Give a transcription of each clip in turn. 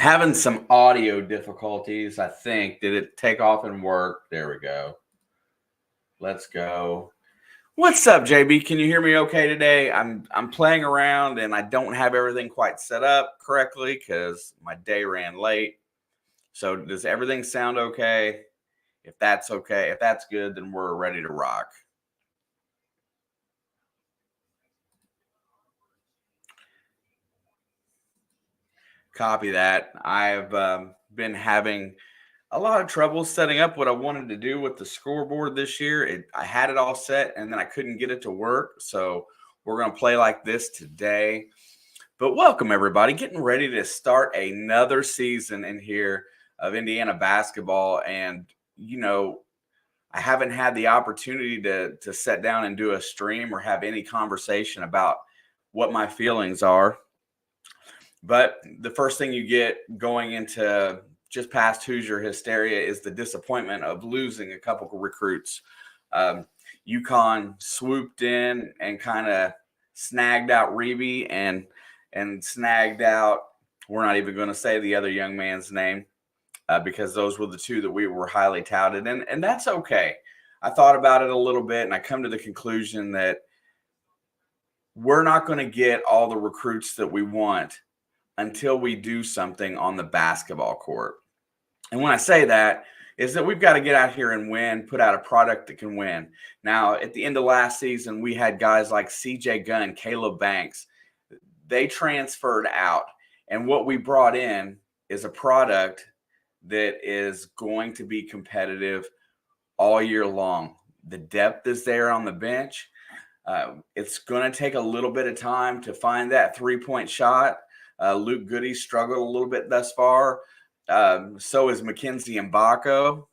Having some audio difficulties, I think. Did it take off and work? There we go. Let's go. What's up, JB? Can you hear me okay today? I'm playing around and I don't have everything quite set up correctly because my day ran late. So does everything sound okay? If that's okay, if that's good, then we're ready to rock. Copy that. I've been having a lot of trouble setting up what I wanted to do with the scoreboard this year. I had it all set and then I couldn't get it to work. So we're going to play like this today. But welcome, everybody. Getting ready to start another season in here of Indiana basketball. And, you know, I haven't had the opportunity to sit down and do a stream or have any conversation about what my feelings are. But the first thing you get going into just past Hoosier hysteria is the disappointment of losing a couple of recruits. UConn swooped in and kind of snagged out Reeby and snagged out, we're not even going to say the other young man's name because those were the two that we were highly touted. And that's okay. I thought about it a little bit and I come to the conclusion that we're not going to get all the recruits that we want until we do something on the basketball court. And when I say that, is that we've got to get out here and win, put out a product that can win. Now, at the end of last season, we had guys like CJ Gunn, Caleb Banks. They transferred out. And what we brought in is a product that is going to be competitive all year long. The depth is there on the bench. It's going to take a little bit of time to find that three-point shot. Luke Goody struggled a little bit thus far. So is Mackenzie Mbako.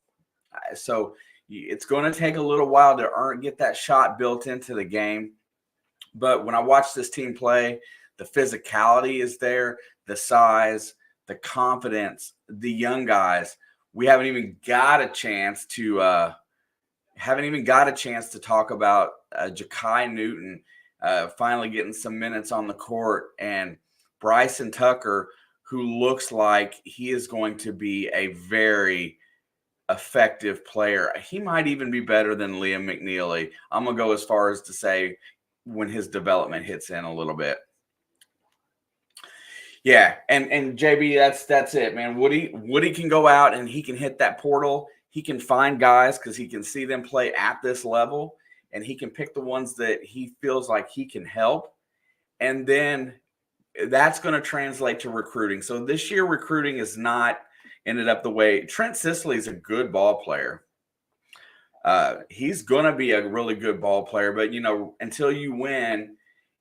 So it's going to take a little while to get that shot built into the game. But when I watch this team play, the physicality is there, the size, the confidence, the young guys. We haven't even got a chance to talk about Ja'Kai Newton finally getting some minutes on the court, and Bryson Tucker, who looks like he is going to be a very effective player. He might even be better than Liam McNeely. I'm going to go as far as to say when his development hits in a little bit. Yeah, and JB, that's it, man. Woody can go out and he can hit that portal. He can find guys because he can see them play at this level, and he can pick the ones that he feels like he can help. And then that's going to translate to recruiting. So this year recruiting is not ended up the way. Trent Sisley is a good ball player. He's going to be a really good ball player, but until you win,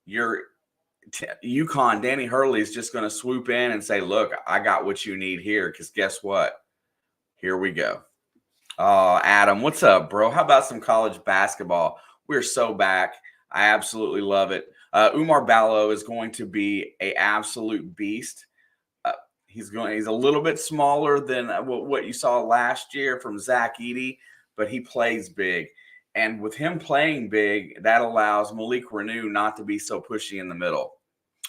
UConn, Danny Hurley is just going to swoop in and say, look, I got what you need here. Because guess what? Here we go. Oh, Adam, what's up, bro? How about some college basketball? We're so back. I absolutely love it. Umar Ballo is going to be an absolute beast. He's a little bit smaller than what you saw last year from Zach Edey, but he plays big. And with him playing big, that allows Malik Renew not to be so pushy in the middle.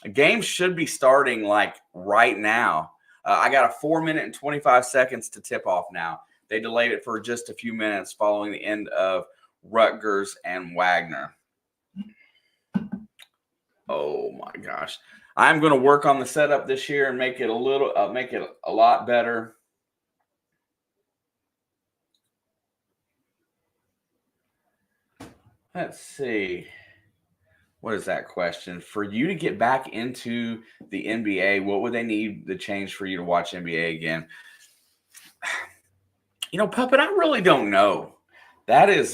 A game should be starting like right now. I got a 4-minute and 25 seconds to tip off now. They delayed it for just a few minutes following the end of Rutgers and Wagner. Oh my gosh. I'm going to work on the setup this year and make it a lot better. Let's see. What is that question? For you to get back into the NBA, what would they need to change for you to watch NBA again? Puppet, I really don't know. That is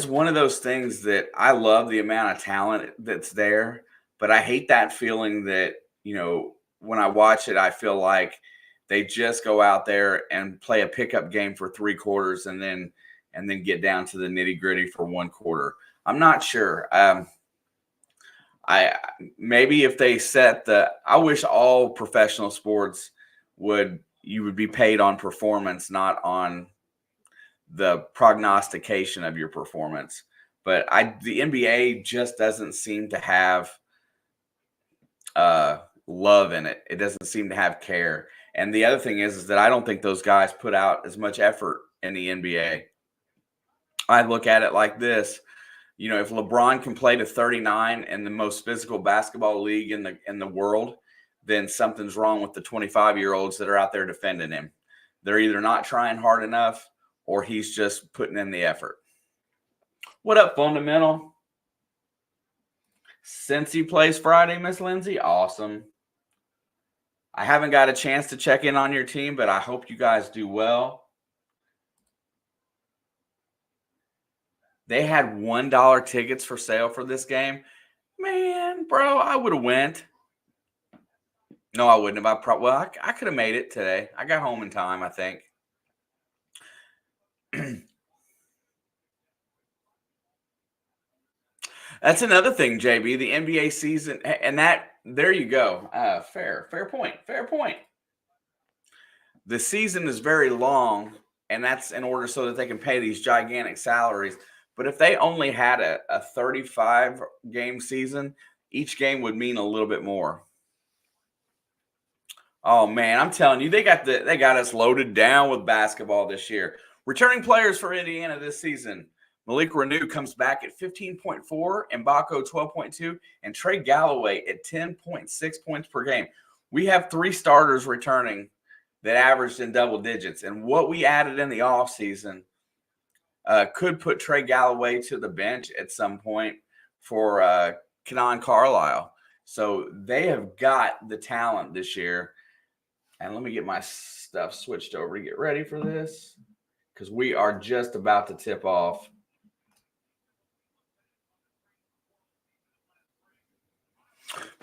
one of those things that I love the amount of talent that's there, but I hate that feeling that, when I watch it, I feel like they just go out there and play a pickup game for 3 quarters and then get down to the nitty-gritty for 1 quarter. I'm not sure. Maybe if they I wish all professional sports you would be paid on performance, not on the prognostication of your performance. But the NBA just doesn't seem to have love in it. It doesn't seem to have care. And the other thing is that I don't think those guys put out as much effort in the NBA. I look at it like this. You know, if LeBron can play to 39 in the most physical basketball league in the world, then something's wrong with the 25-year-olds that are out there defending him. They're either not trying hard enough or he's just putting in the effort. What up, Fundamental? Cincy plays Friday, Miss Lindsay. Awesome. I haven't got a chance to check in on your team, but I hope you guys do well. They had $1 tickets for sale for this game. Man, bro, I would have went. No, I wouldn't have. I could have made it today. I got home in time, I think. That's another thing, JB, the NBA season, and there you go. Fair point. The season is very long, and that's in order so that they can pay these gigantic salaries. But if they only had a 35-game season, each game would mean a little bit more. Oh, man, I'm telling you, they got us loaded down with basketball this year. Returning players for Indiana this season. Malik Renew comes back at 15.4, Mbako 12.2, and Trey Galloway at 10.6 points per game. We have 3 starters returning that averaged in double digits. And what we added in the offseason could put Trey Galloway to the bench at some point for Kenan Carlisle. So they have got the talent this year. And let me get my stuff switched over to get ready for this because we are just about to tip off.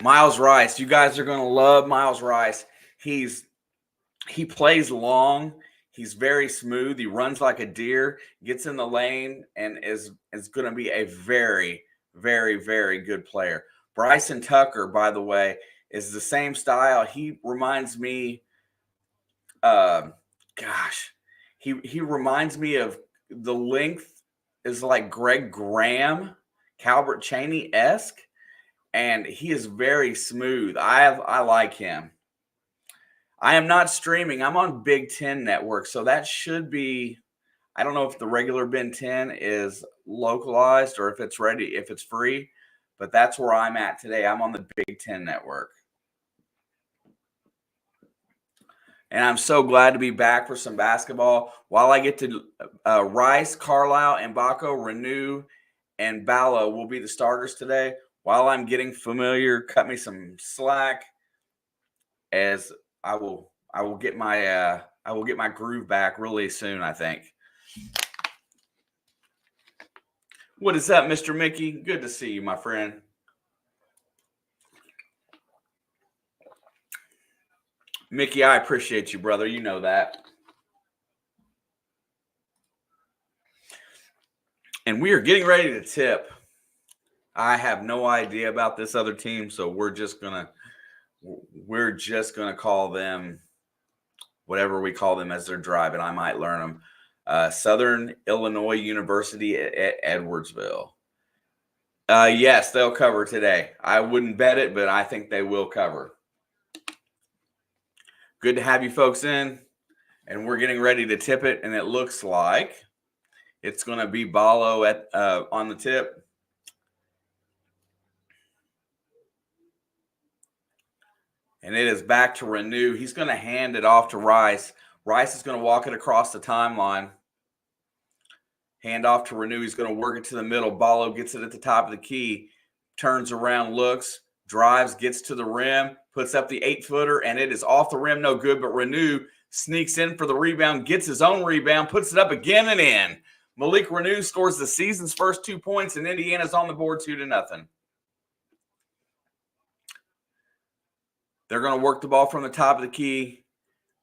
Miles Rice. You guys are going to love Miles Rice. He plays long. He's very smooth. He runs like a deer, gets in the lane, and is going to be a very, very, very good player. Bryson Tucker, by the way, is the same style. He reminds me, he reminds me of the length is like Greg Graham, Calbert Chaney-esque, and he is very smooth. I like him. I am not streaming. I'm on Big Ten Network, so that should be. I don't know if the regular Ben 10 is localized or if it's free, but that's where I'm at today. I'm on the Big Ten Network. And I'm so glad to be back for some basketball. While I get to Rice, Carlisle, Mbako, Renew, and Ballo will be the starters today. While I'm getting familiar, cut me some slack as I will get my groove back really soon, I think. What is up, Mr. Mickey? Good to see you, my friend. Mickey, I appreciate you, brother. You know that. And we are getting ready to tip. I have no idea about this other team, so we're just gonna call them whatever we call them as they're driving. I might learn them. Southern Illinois University at Edwardsville. Yes, they'll cover today. I wouldn't bet it, but I think they will cover. Good to have you folks in, and we're getting ready to tip it, and it looks like it's going to be Ballo on the tip. And it is back to Renew. He's going to hand it off to Rice. Rice is going to walk it across the timeline. Hand off to Renew. He's going to work it to the middle. Ballo gets it at the top of the key. Turns around, looks, drives, gets to the rim, puts up the 8-footer, and it is off the rim, no good. But Renew sneaks in for the rebound, gets his own rebound, puts it up again and in. Malik Renew scores the season's first 2 points, and Indiana's on the board 2-0. They're going to work the ball from the top of the key,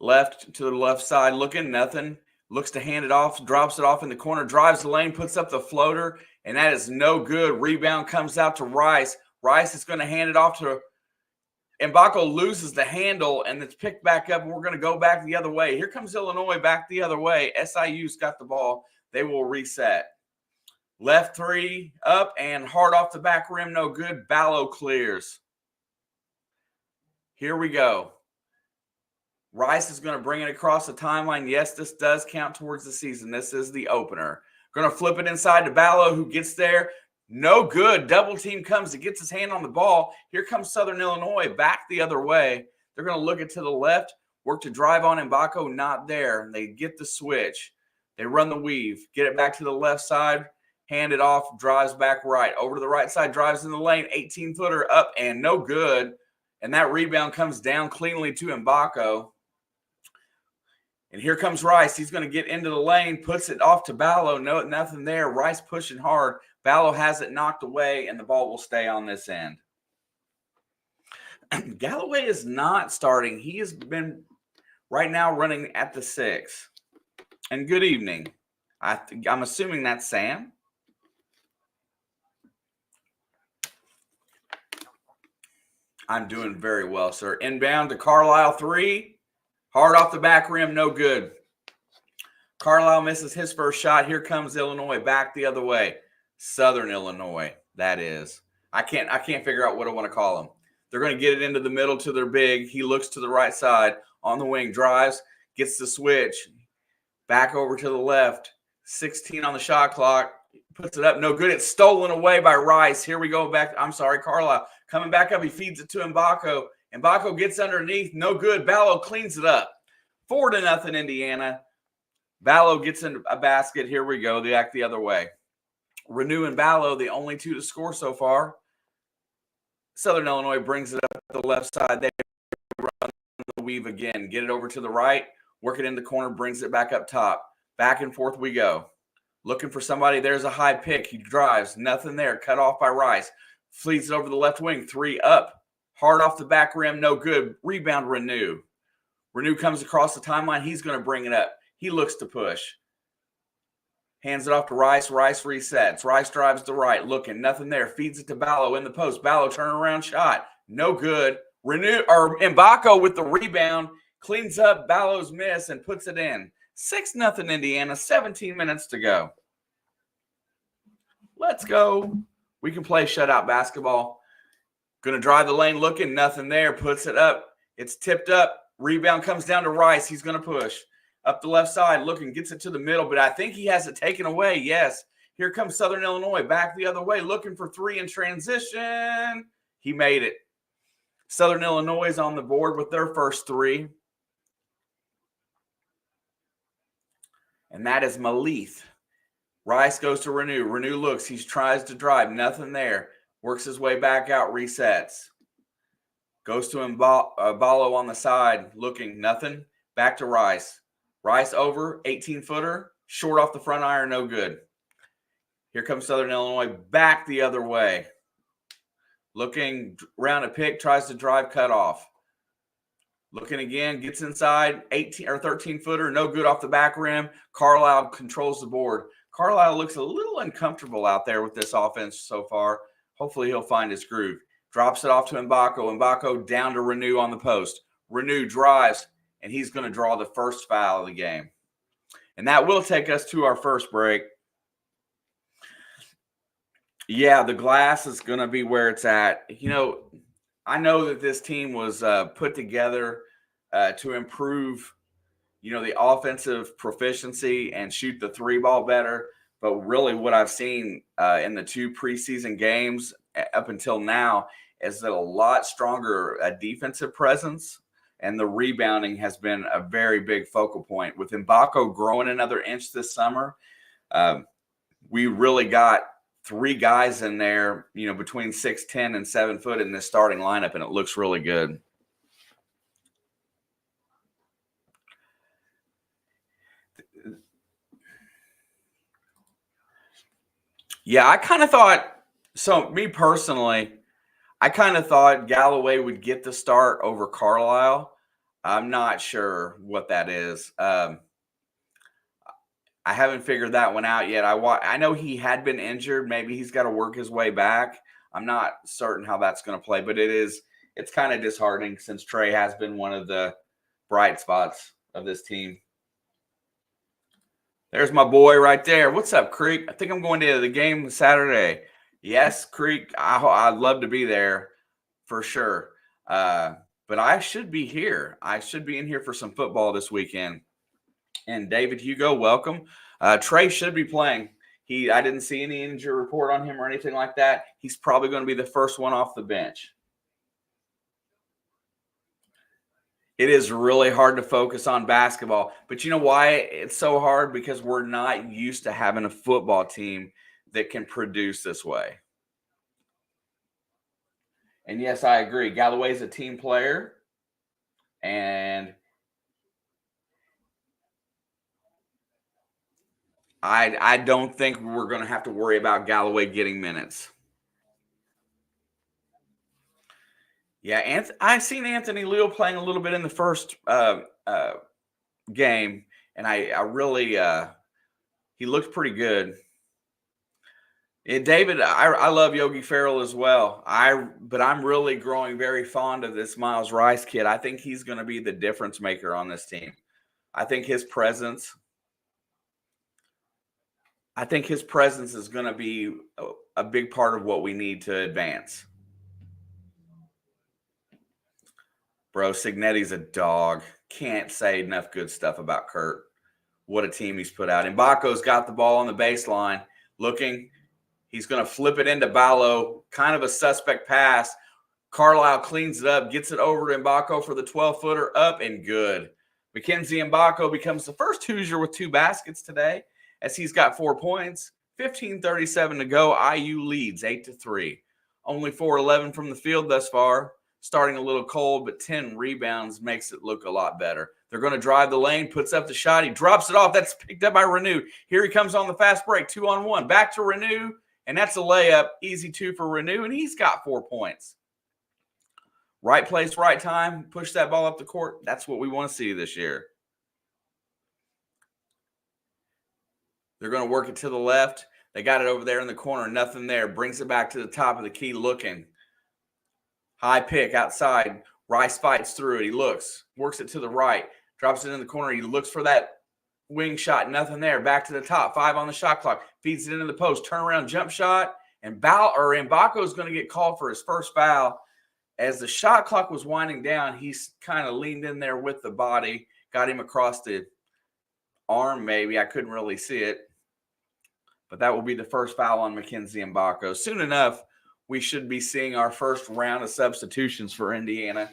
left to the left side, looking, nothing. Looks to hand it off, drops it off in the corner, drives the lane, puts up the floater, and that is no good. Rebound comes out to Rice. Rice is going to hand it off to Mbako, loses the handle, and it's picked back up, and we're going to go back the other way. Here comes Illinois back the other way. SIU's got the ball. They will reset. Left 3, up, and hard off the back rim, no good. Ballo clears. Here we go. Rice is going to bring it across the timeline. Yes, this does count towards the season. This is the opener. Going to flip it inside to Ballo, who gets there. No good. Double team comes. He gets his hand on the ball. Here comes Southern Illinois back the other way. They're going to look it to the left, work to drive on Mbako. Not there. They get the switch. They run the weave, get it back to the left side, hand it off, drives back right. Over to the right side, drives in the lane, 18-footer up and no good. And that rebound comes down cleanly to Mbako. And here comes Rice. He's going to get into the lane, puts it off to Ballo. No, nothing there. Rice pushing hard. Ballo has it knocked away, and the ball will stay on this end. Galloway is not starting. He has been right now running at the 6. And good evening. I'm assuming that's Sam. I'm doing very well, sir. Inbound to Carlisle 3. Hard off the back rim, no good. Carlisle misses his first shot. Here comes Illinois back the other way. Southern Illinois, that is. I can't figure out what I want to call them. They're going to get it into the middle to their big. He looks to the right side on the wing, drives, gets the switch. Back over to the left. 16 on the shot clock. Puts it up. No good. It's stolen away by Rice. Here we go back. I'm sorry, Carlisle. Coming back up. He feeds it to Mbako. Mbako gets underneath. No good. Ballo cleans it up. 4-0 Indiana. Ballo gets in a basket. Here we go. They act the other way. Renew and Ballo, the only two to score so far. Southern Illinois brings it up the left side. They run the weave again. Get it over to the right. Work it in the corner. Brings it back up top. Back and forth we go. Looking for somebody. There's a high pick. He drives. Nothing there. Cut off by Rice. Fleets it over the left wing. 3 up. Hard off the back rim. No good. Rebound Renew. Renew comes across the timeline. He's going to bring it up. He looks to push. Hands it off to Rice. Rice resets. Rice drives to right. Looking. Nothing there. Feeds it to Ballo in the post. Ballo turnaround shot. No good. Renew or Mbako with the rebound. Cleans up Ballo's miss and puts it in. 6-0 Indiana. 17 minutes to go. Let's go. We can play shutout basketball. Going to drive the lane. Looking. Nothing there. Puts it up. It's tipped up. Rebound comes down to Rice. He's going to push. Up the left side, looking, gets it to the middle, but I think he has it taken away. Yes. Here comes Southern Illinois back the other way, looking for 3 in transition. He made it. Southern Illinois is on the board with their first 3. And that is Malith. Rice goes to Renew. Renew looks. He tries to drive. Nothing there. Works his way back out. Resets. Goes to Ballo on the side. Looking. Nothing. Back to Rice. Rice over, 18-footer, short off the front iron, no good. Here comes Southern Illinois back the other way. Looking around a pick, tries to drive, cut off. Looking again, gets inside, 18 or 13-footer, no good off the back rim. Carlisle controls the board. Carlisle looks a little uncomfortable out there with this offense so far. Hopefully he'll find his groove. Drops it off to Mbako. Mbako down to Renew on the post. Renew drives. And he's going to draw the first foul of the game. And that will take us to our first break. Yeah, the glass is going to be where it's at. You know, I know that this team was put together to improve, you know, the offensive proficiency and shoot the 3-ball better. But really what I've seen in the 2 preseason games up until now is that a lot stronger defensive presence. And the rebounding has been a very big focal point. With Mbako growing another inch this summer, we really got 3 guys in there, you know, between 6'10" and 7 foot in this starting lineup, and it looks really good. Yeah, I kind of thought – so me personally – I kind of thought Galloway would get the start over Carlisle. I'm not sure what that is. I haven't figured that one out yet. I know he had been injured. Maybe he's got to work his way back. I'm not certain how that's going to play, but it's kind of disheartening since Trey has been one of the bright spots of this team. There's my boy right there. What's up, Creek? I think I'm going to the game Saturday. Yes, Creek, I'd love to be there for sure. but I should be here. I should be in here for some football this weekend. And David Hugo, welcome. Trey should be playing. I didn't see any injury report on him or anything like that. He's probably going to be the first one off the bench. It is really hard to focus on basketball. But you know why it's so hard? Because we're not used to having a football team that can produce this way. And yes, I agree. Galloway's a team player. And I don't think we're going to have to worry about Galloway getting minutes. Yeah, I seen Anthony Leal playing a little bit in the first game, and I really he looked pretty good. David, I love Yogi Ferrell as well. But I'm really growing very fond of this Miles Rice kid. I think he's going to be the difference maker on this team. I think his presence is going to be a big part of what we need to advance. Bro, Signetti's a dog. Can't say enough good stuff about Kurt. What a team he's put out. Mbako's got the ball on the baseline, looking. He's going to flip it into Ballo. Kind of a suspect pass. Carlisle cleans it up, gets it over to Mbako for the 12-footer, up and good. Mackenzie Mbako becomes the first Hoosier with 2 baskets today, as he's got 4 points. 15:37 to go. IU leads 8-3. Only 4-11 from the field thus far. Starting a little cold, but 10 rebounds makes it look a lot better. They're going to drive the lane, puts up the shot. He drops it off. That's picked up by Renew. Here he comes on the fast break, 2-on-1. Back to Renew, and that's a layup. Easy 2 for Renew, and he's got 4 points. Right place, right time. Push that ball up the court. That's what we want to see this year. They're going to work it to the left. They got it over there in the corner. Nothing there. Brings it back to the top of the key looking. High pick outside. Rice fights through it. He looks. Works it to the right. Drops it in the corner. He looks for that wing shot. Nothing there. Back to the top. 5 on the shot clock. Feeds it into the post. Turnaround jump shot. And Mbako is going to get called for his first foul. As the shot clock was winding down, he's kind of leaned in there with the body. Got him across the arm maybe. I couldn't really see it. But that will be the first foul on Mackenzie Mbako. Soon enough, we should be seeing our first round of substitutions for Indiana,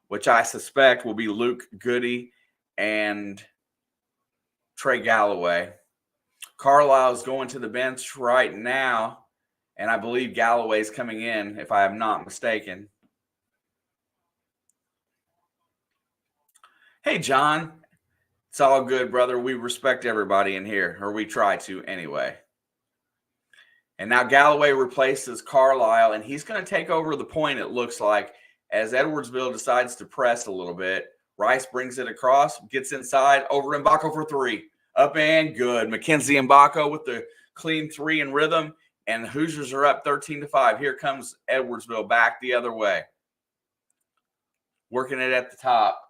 which I suspect will be Luke Goody and Trey Galloway. Carlisle is going to the bench right now, and I believe Galloway's coming in, if I am not mistaken. Hey, John. It's all good, brother. We respect everybody in here, or we try to anyway. And now Galloway replaces Carlisle, and he's going to take over the point, it looks like, as Edwardsville decides to press a little bit. Rice brings it across, gets inside, over to Mbako for 3. Up and good. Mackenzie Mbako with the clean 3 in rhythm, and the Hoosiers are up 13-5. Here comes Edwardsville back the other way. Working it at the top.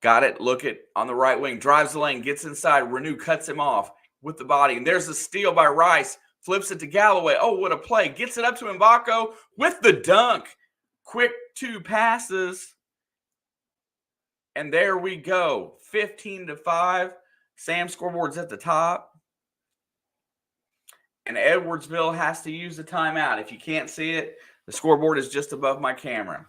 Got it. Look it on the right wing. Drives the lane, gets inside. Renew cuts him off with the body. And there's a steal by Rice. Flips it to Galloway. Oh, what a play. Gets it up to Mbako with the dunk. Quick 2 passes. And there we go. 15-5. Sam scoreboard's at the top. And Edwardsville has to use the timeout. If you can't see it, the scoreboard is just above my camera.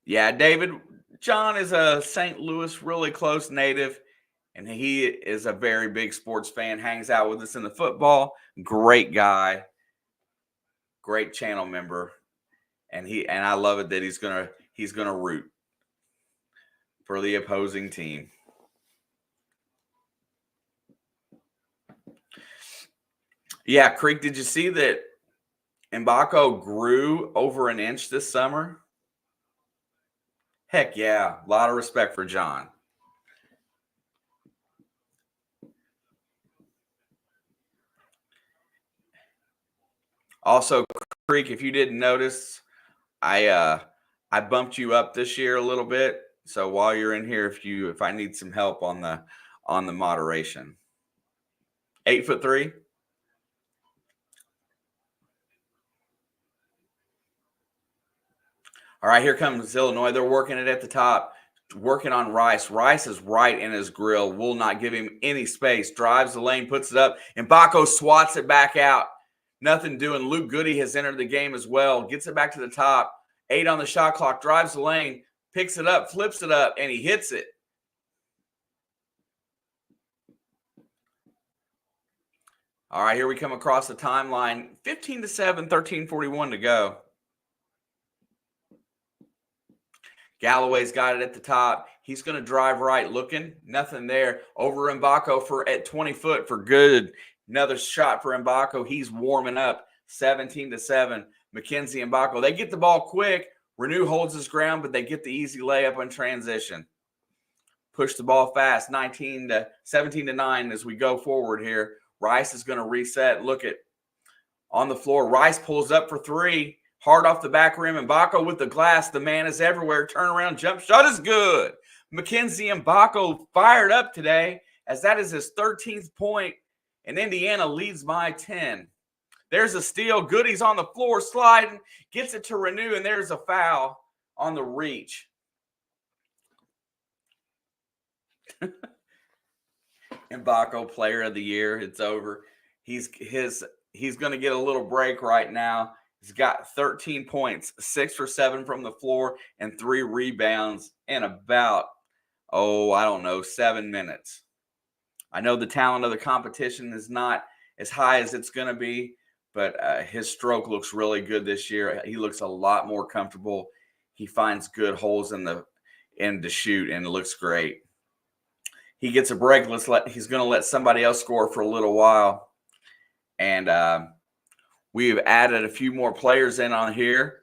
Yeah, David, John is a St. Louis really close native, and he is a very big sports fan, hangs out with us in the football. Great guy, great channel member, and I love it that he's gonna root for the opposing team. Yeah, Creek, did you see that Mbako grew over an inch this summer? Heck yeah. A lot of respect for John. Also, Creek, if you didn't notice, I bumped you up this year a little bit. So while you're in here, if I need some help on the moderation. 8'3". All right, here comes Illinois. They're working it at the top, working on Rice. Rice is right in his grill, will not give him any space. Drives the lane, puts it up, and Baco swats it back out. Nothing doing. Luke Goody has entered the game as well. Gets it back to the top. 8 on the shot clock. Drives the lane, picks it up, flips it up, and he hits it. All right, here we come across the timeline. 15-7, 13:41 to go. Galloway's got it at the top. He's going to drive right, looking. Nothing there. Over Mbako for at 20 foot for good. Another shot for Mbako. He's warming up. 17-7. Mackenzie Mbako. They get the ball quick. Renew holds his ground, but they get the easy layup in transition. Push the ball fast. 17-9 as we go forward here. Rice is going to reset. Look at on the floor. Rice pulls up for 3. Hard off the back rim. Mbako with the glass. The man is everywhere. Turnaround jump shot is good. Mackenzie Mbako fired up today as that is his 13th point, and Indiana leads by 10. There's a steal. Goody's on the floor sliding. Gets it to Renew, and there's a foul on the reach. Mbako, player of the year. It's over. He's going to get a little break right now. He's got 13 points, 6 for 7 from the floor, and 3 rebounds in about, 7 minutes. I know the talent of the competition is not as high as it's going to be, but his stroke looks really good this year. He looks a lot more comfortable. He finds good holes in to shoot, and it looks great. He gets a break. He's going to let somebody else score for a little while, and we've added a few more players in on here.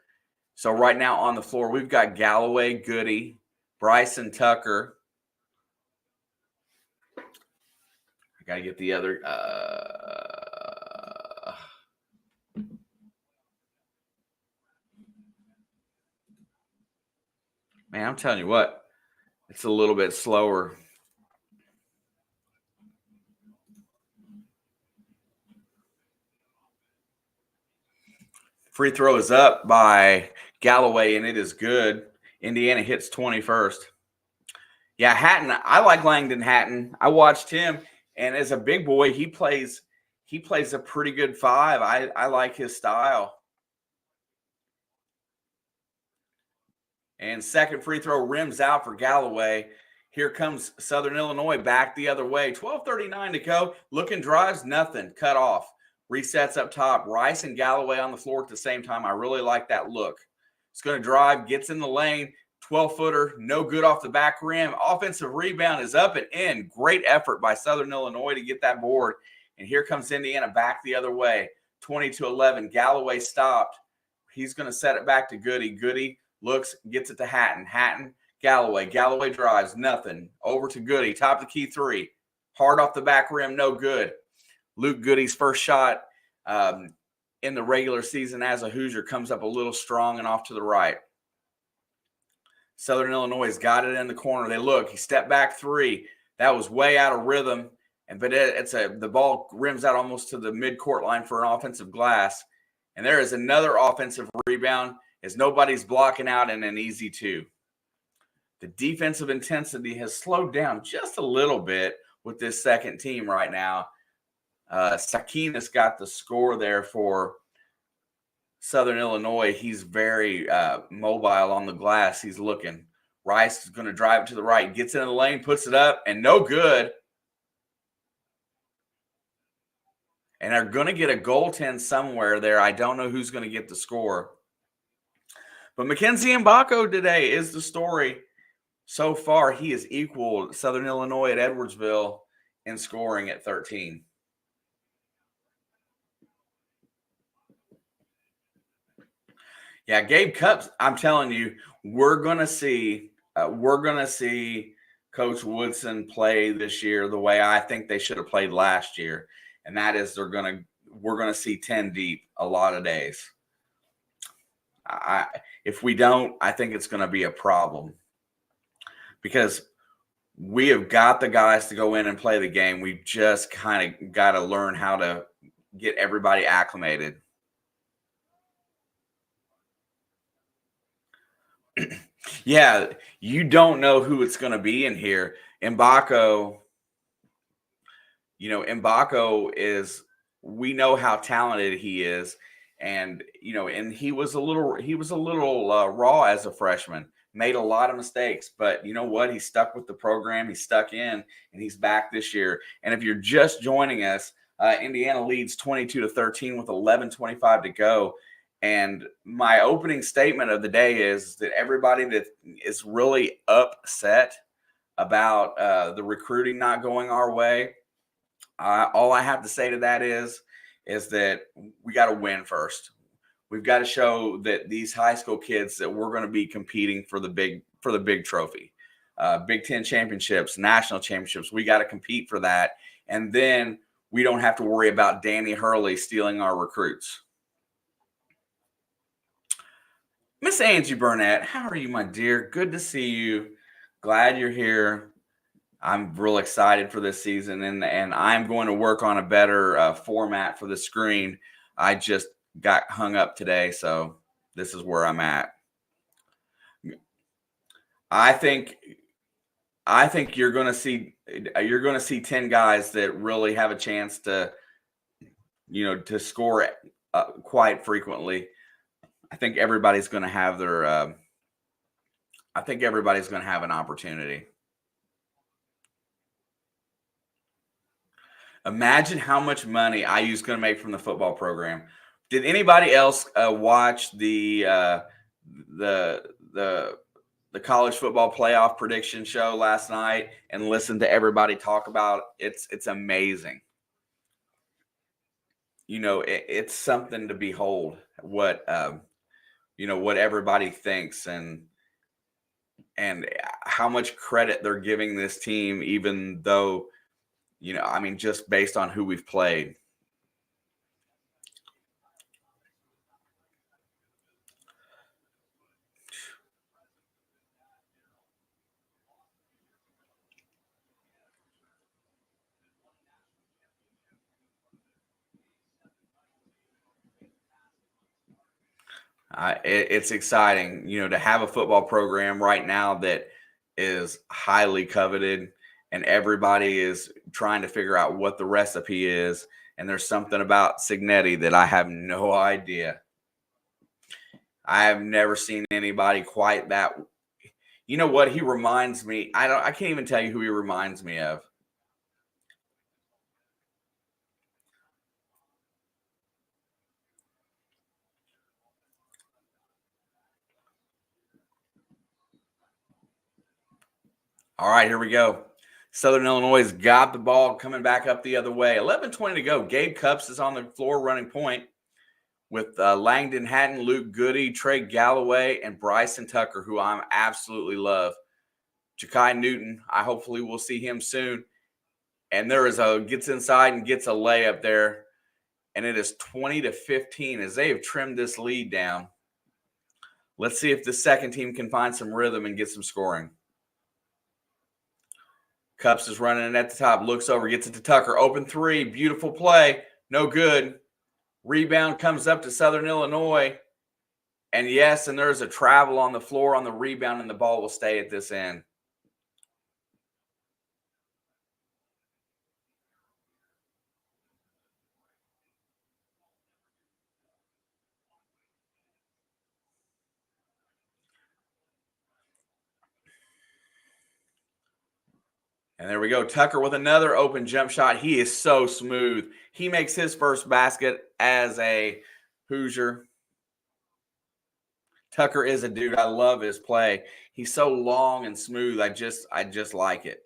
So right now on the floor, we've got Galloway, Goody, Bryson Tucker. I got to get the other. Man, I'm telling you what, it's a little bit slower. Free throw is up by Galloway, and it is good. Indiana hits 21st. Yeah, Hatton. I like Langdon Hatton. I watched him, and as a big boy, he plays a pretty good 5. I like his style. And second free throw rims out for Galloway. Here comes Southern Illinois back the other way. 12:39 to go. Looking drives, nothing. Cut off. Resets up top. Rice and Galloway on the floor at the same time. I really like that look. It's going to drive, gets in the lane. 12-footer, no good off the back rim. Offensive rebound is up and in. Great effort by Southern Illinois to get that board. And here comes Indiana back the other way. 20-11. Galloway stopped. He's going to set it back to Goody. Goody looks, gets it to Hatton. Hatton, Galloway. Galloway drives, nothing. Over to Goody. Top of the key 3. Hard off the back rim, no good. Luke Goody's first shot in the regular season as a Hoosier comes up a little strong and off to the right. Southern Illinois has got it in the corner. They look. He stepped back 3. That was way out of rhythm. But the ball rims out almost to the midcourt line for an offensive glass. And there is another offensive rebound as nobody's blocking out and an easy 2. The defensive intensity has slowed down just a little bit with this second team right now. Sakinas got the score there for Southern Illinois. He's very mobile on the glass. He's looking. Rice is going to drive it to the right, gets in the lane, puts it up, and no good. And they're going to get a goaltend somewhere there. I don't know who's going to get the score. But Mackenzie Mbako today is the story. So far, he has equaled Southern Illinois at Edwardsville in scoring at 13. Yeah, Gabe Cupps, I'm telling you, we're going to see Coach Woodson play this year the way I think they should have played last year. And that is we're going to see 10 deep a lot of days. If we don't, I think it's going to be a problem. Because we have got the guys to go in and play the game. We just kind of got to learn how to get everybody acclimated. Yeah, you don't know who it's going to be in here. Mbako, Mbako we know how talented he is. And, and he was a little raw as a freshman, made a lot of mistakes, but you know what? He stuck with the program. He stuck in, and he's back this year. And if you're just joining us, Indiana leads 22-13 with 11:25 to go. And my opening statement of the day is that everybody that is really upset about the recruiting not going our way, all I have to say to that is that we got to win first. We've got to show that these high school kids that we're going to be competing for the big trophy, Big Ten championships, national championships. We got to compete for that, and then we don't have to worry about Danny Hurley stealing our recruits. Miss Angie Burnett, how are you, my dear? Good to see you. Glad you're here. I'm real excited for this season, and I'm going to work on a better format for the screen. I just got hung up today, so this is where I'm at. I think you're going to see 10 guys that really have a chance to score quite frequently. I think everybody's going to have an opportunity. Imagine how much money IU's going to make from the football program. Did anybody else watch the college football playoff prediction show last night and listen to everybody talk about it? It's amazing. It's something to behold what everybody thinks and how much credit they're giving this team, even though, just based on who we've played. It's exciting, to have a football program right now that is highly coveted, and everybody is trying to figure out what the recipe is. And there's something about Signetti that I have no idea. I have never seen anybody quite that. You know what? He reminds me. I can't even tell you who he reminds me of. All right, here we go. Southern Illinois has got the ball coming back up the other way. 11:20 to go. Gabe Cupps is on the floor running point with Langdon Hatton, Luke Goody, Trey Galloway, and Bryson Tucker, who I absolutely love. Ja'Kai Newton, I hopefully will see him soon. And gets inside and gets a layup there. And it is 20-15 as they have trimmed this lead down. Let's see if the second team can find some rhythm and get some scoring. Cupps is running it at the top, looks over, gets it to Tucker. Open three, beautiful play, no good. Rebound comes up to Southern Illinois. And yes, and there's a travel on the floor on the rebound, and the ball will stay at this end. And there we go. Tucker with another open jump shot. He is so smooth. He makes his first basket as a Hoosier. Tucker is a dude. I love his play. He's so long and smooth. I just like it.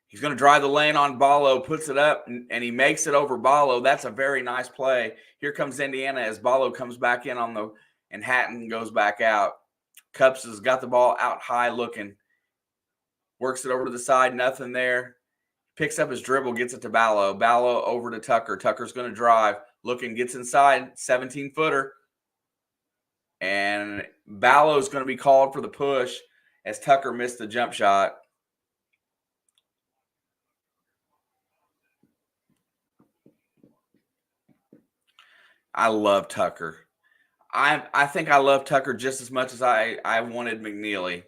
He's going to drive the lane on Ballo, puts it up, and he makes it over Ballo. That's a very nice play. Here comes Indiana as Ballo comes back in and Hatton goes back out. Cupps has got the ball out high looking. Works it over to the side, nothing there. Picks up his dribble, gets it to Ballo. Ballo over to Tucker. Tucker's going to drive. Looking, gets inside, 17-footer. And Ballow's going to be called for the push as Tucker missed the jump shot. I love Tucker. I think I love Tucker just as much as I wanted McNeely.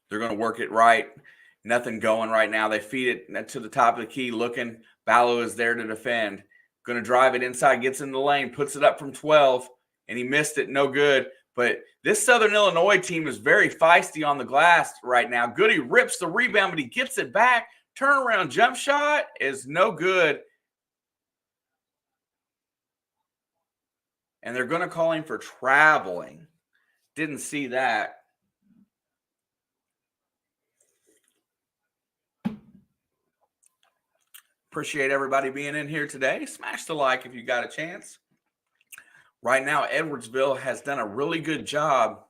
They're going to work it right. Nothing going right now. They feed it to the top of the key looking. Ballo is there to defend. Going to drive it inside, gets in the lane, puts it up from 12, and he missed it. No good. But this Southern Illinois team is very feisty on the glass right now. Goody rips the rebound, but he gets it back. Turnaround jump shot is no good. And they're going to call him for traveling. Didn't see that. Appreciate everybody being in here today. Smash the like if you got a chance. Right now, Edwardsville has done a really good job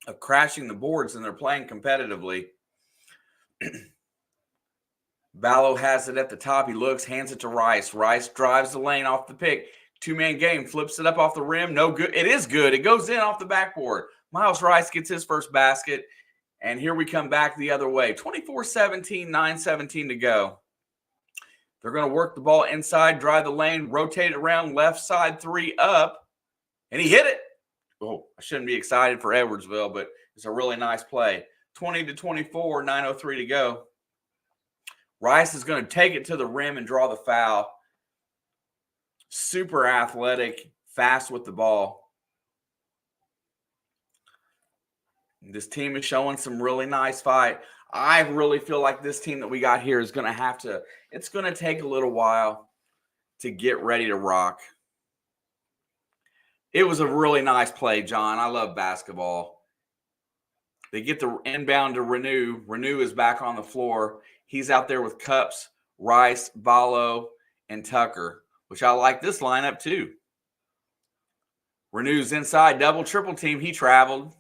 of crashing the boards, and they're playing competitively. Ballo has it at the top. He looks, hands it to Rice. Rice drives the lane off the pick. Two-man game, flips it up off the rim. No good. It is good. It goes in off the backboard. Miles Rice gets his first basket, and here we come back the other way. 24-17, 9:17 to go. They're going to work the ball inside, drive the lane, rotate it around, left side three up, and he hit it. Oh, I shouldn't be excited for Edwardsville, but it's a really nice play. 20-24, 9:03 to go. Rice is going to take it to the rim and draw the foul. Super athletic, fast with the ball. This team is showing some really nice fight. I really feel like this team that we got here is going to have to – it's going to take a little while to get ready to rock. It was a really nice play, John. I love basketball. They get the inbound to Renew. Renew is back on the floor. He's out there with Cups, Rice, Ballo, and Tucker, which I like this lineup too. Renew's inside, double, triple team. He traveled.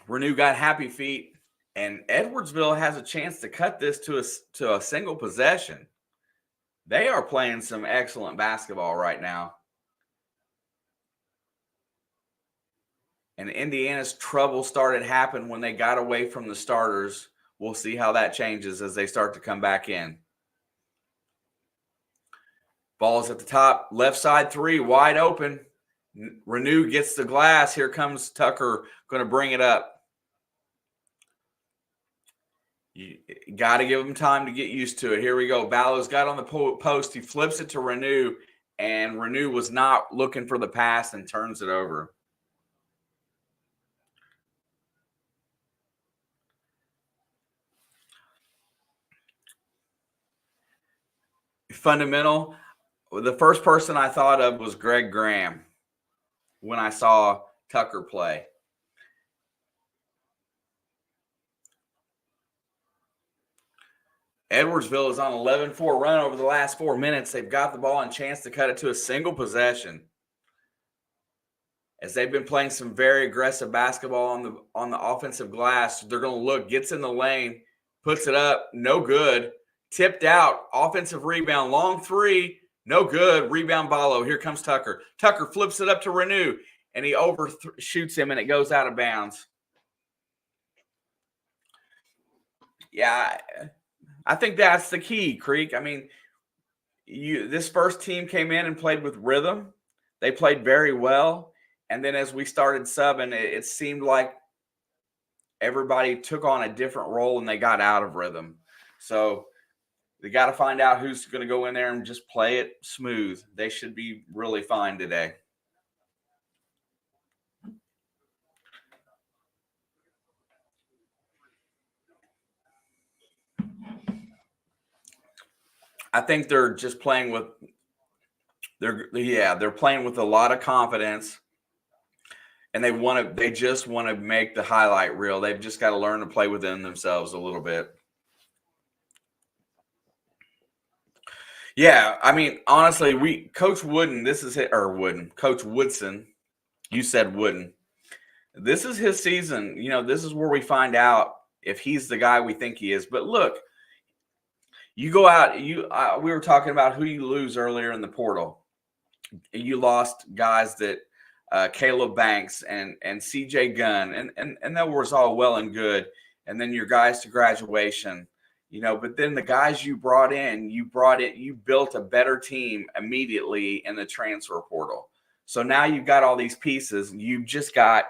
Renew got happy feet, and Edwardsville has a chance to cut this to a single possession. They are playing some excellent basketball right now. And Indiana's trouble started happening when they got away from the starters. We'll see how that changes as they start to come back in. Ball's at the top, left side three, wide open. Renew gets the glass. Here comes Tucker, going to bring it up. You got to give him time to get used to it. Here we go. Ballo's got on the post. He flips it to Renew, and Renew was not looking for the pass and turns it over. Fundamental. The first person I thought of was Greg Graham when I saw Tucker play. Edwardsville is on an 11-4 run over the last 4 minutes. They've got the ball and chance to cut it to a single possession. As they've been playing some very aggressive basketball on the offensive glass, they're going to look, gets in the lane, puts it up, no good. Tipped out, offensive rebound, long three, no good. Rebound Ballo. Here comes Tucker. Tucker flips it up to Renew, and he overshoots him, and it goes out of bounds. Yeah, I think that's the key, Creek. I mean, this first team came in and played with rhythm. They played very well. And then as we started subbing, it seemed like everybody took on a different role and they got out of rhythm. So they got to find out who's going to go in there and just play it smooth. They should be really fine today. I think they're just playing with they're playing with a lot of confidence, and they just want to make the highlight reel. They've just got to learn to play within themselves a little bit. Yeah, I mean, honestly, Coach Wooden, Coach Woodson, you said Wooden. This is his season. You know, this is where we find out if he's the guy we think he is. But look, you go out, we were talking about who you lose earlier in the portal. You lost guys that Caleb Banks and CJ Gunn, and that was all well and good. And then your guys to graduation. But then the guys you brought in, you built a better team immediately in the transfer portal. So now you've got all these pieces. You've just got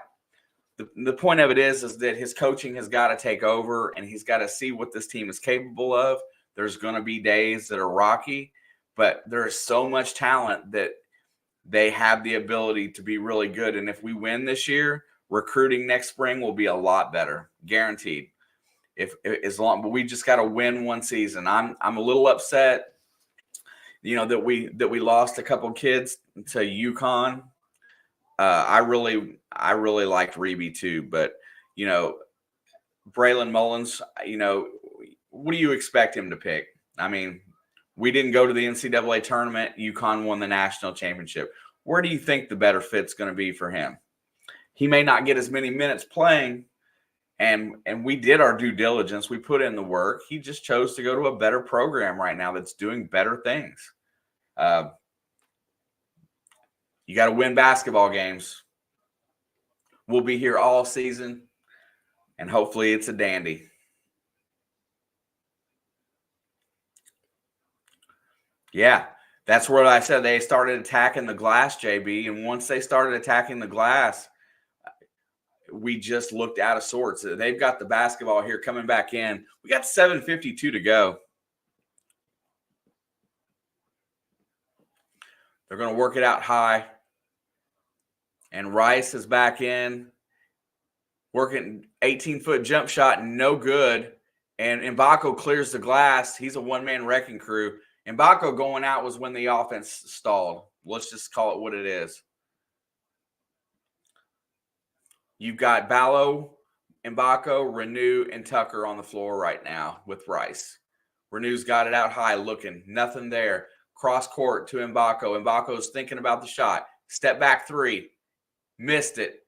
the point of it is that his coaching has got to take over, and he's got to see what this team is capable of. There's going to be days that are rocky, but there is so much talent that they have the ability to be really good. And if we win this year, recruiting next spring will be a lot better, guaranteed. But we just got to win one season. I'm a little upset, that we lost a couple kids to UConn. I really liked Reeby too, but Braylon Mullins, what do you expect him to pick? I mean, we didn't go to the NCAA tournament. UConn won the national championship. Where do you think the better fit's going to be for him? He may not get as many minutes playing, and we did our due diligence. We put in the work. He just chose to go to a better program right now that's doing better things. You got to win basketball games. We'll be here all season, and hopefully it's a dandy. Yeah, that's what I said. They started attacking the glass, JB, and once they started attacking the glass, we just looked out of sorts. They've got the basketball here coming back in. We got 7:52 to go. They're going to work it out high. And Rice is back in, working 18-foot jump shot, no good. And Mbako clears the glass. He's a one-man wrecking crew. Mbako going out was when the offense stalled. Let's just call it what it is. You've got Ballo, Mbako, Renew, and Tucker on the floor right now with Rice. Renew's got it out high looking. Nothing there. Cross court to Mbako. Mbako's thinking about the shot. Step back three. Missed it.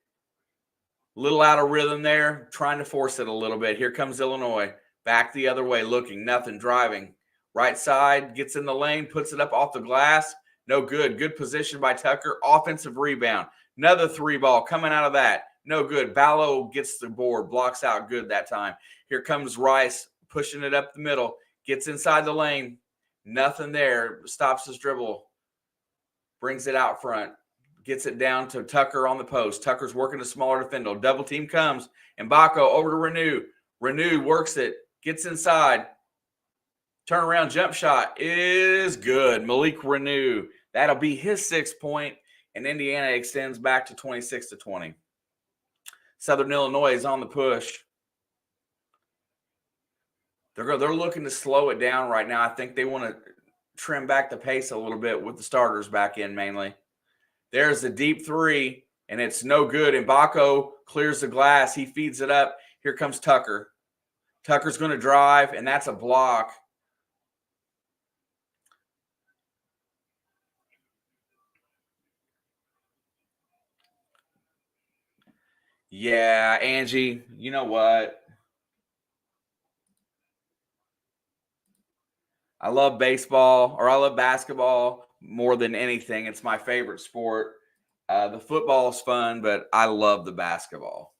Little out of rhythm there. Trying to force it a little bit. Here comes Illinois. Back the other way looking. Nothing. Driving. Right side. Gets in the lane. Puts it up off the glass. No good. Good position by Tucker. Offensive rebound. Another three ball coming out of that. No good. Ballo gets the board. Blocks out good that time. Here comes Rice pushing it up the middle. Gets inside the lane. Nothing there. Stops his dribble. Brings it out front. Gets it down to Tucker on the post. Tucker's working a smaller defender. Double team comes. Mbako over to Renew. Renew works it. Gets inside. Turnaround jump shot is good. Malik Renew. That'll be his 6 point. And Indiana extends back to 26-20. Southern Illinois is on the push. They're looking to slow it down right now. I think they want to trim back the pace a little bit with the starters back in mainly. There's a deep three, and it's no good. Mbako clears the glass. He feeds it up. Here comes Tucker. Tucker's going to drive, and that's a block. Yeah, Angie, you know what? I love baseball, or I love basketball more than anything. It's my favorite sport. The football is fun, but I love the basketball.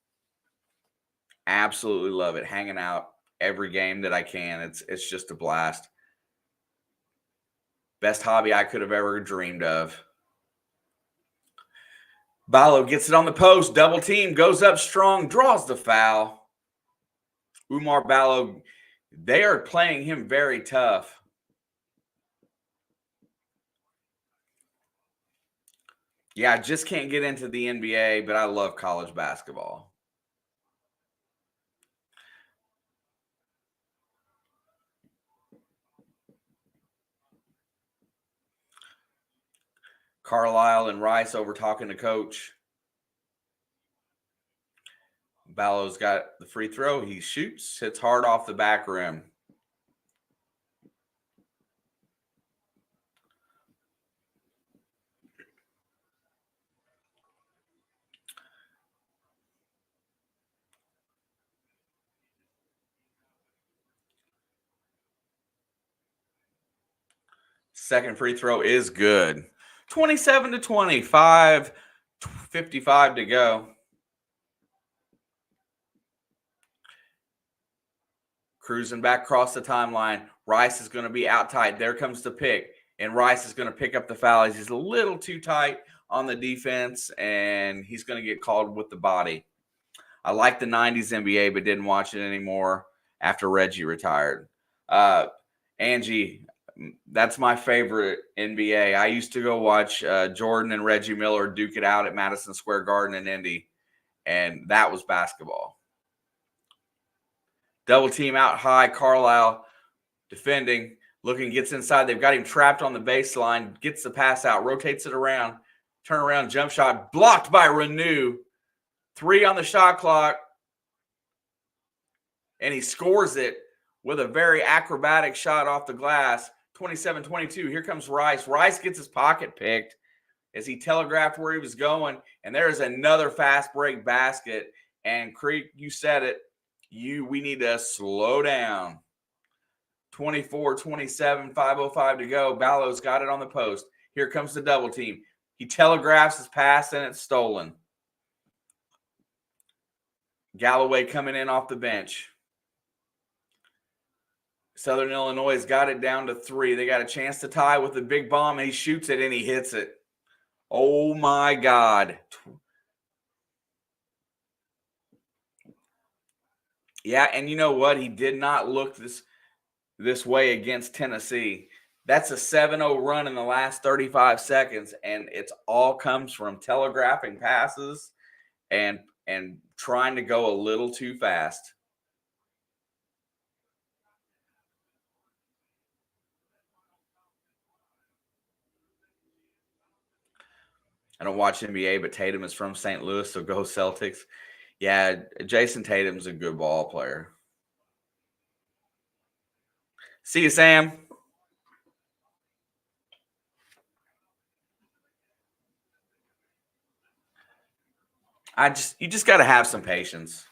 Absolutely love it. Hanging out every game that I can. It's just a blast. Best hobby I could have ever dreamed of. Ballo gets it on the post. Double team. Goes up strong. Draws the foul. Umar Ballo, they are playing him very tough. Yeah, I just can't get into the NBA, but I love college basketball. Carlisle and Rice over talking to coach. Ballo's got the free throw. He shoots, hits hard off the back rim. Second free throw is good. 27-20, 5:55 to go. cruising back across the timeline. Rice is going to be out tight. There comes the pick, and Rice is going to pick up the foul. He's a little too tight on the defense, and he's going to get called with the body. I like the 90s NBA, but didn't watch it anymore after Reggie retired. Angie, that's my favorite NBA. I used to go watch Jordan and Reggie Miller duke it out at Madison Square Garden in Indy, and that was basketball. Double team out high. Carlisle defending, looking, gets inside. They've got him trapped on the baseline, gets the pass out, rotates it around, turn around, jump shot, blocked by Renew. 3 on the shot clock, and he scores it with a very acrobatic shot off the glass. 27-22. Here comes Rice. Rice gets his pocket picked as he telegraphed where he was going, and there is another fast break basket. And Creek, you said it. We need to slow down. 24-27, 5:05 to go. Ballow's got it on the post. Here comes the double team. He telegraphs his pass, and it's stolen. Galloway coming in off the bench. Southern Illinois has got it down to 3. They got a chance to tie with a big bomb, and he shoots it, and he hits it. Oh, my God. Yeah, and you know what? He did not look this way against Tennessee. That's a 7-0 run in the last 35 seconds, and it's all comes from telegraphing passes and trying to go a little too fast. I don't watch NBA, but Tatum is from St. Louis, so go Celtics. Yeah, Jason Tatum's a good ball player. See you, Sam. You just got to have some patience.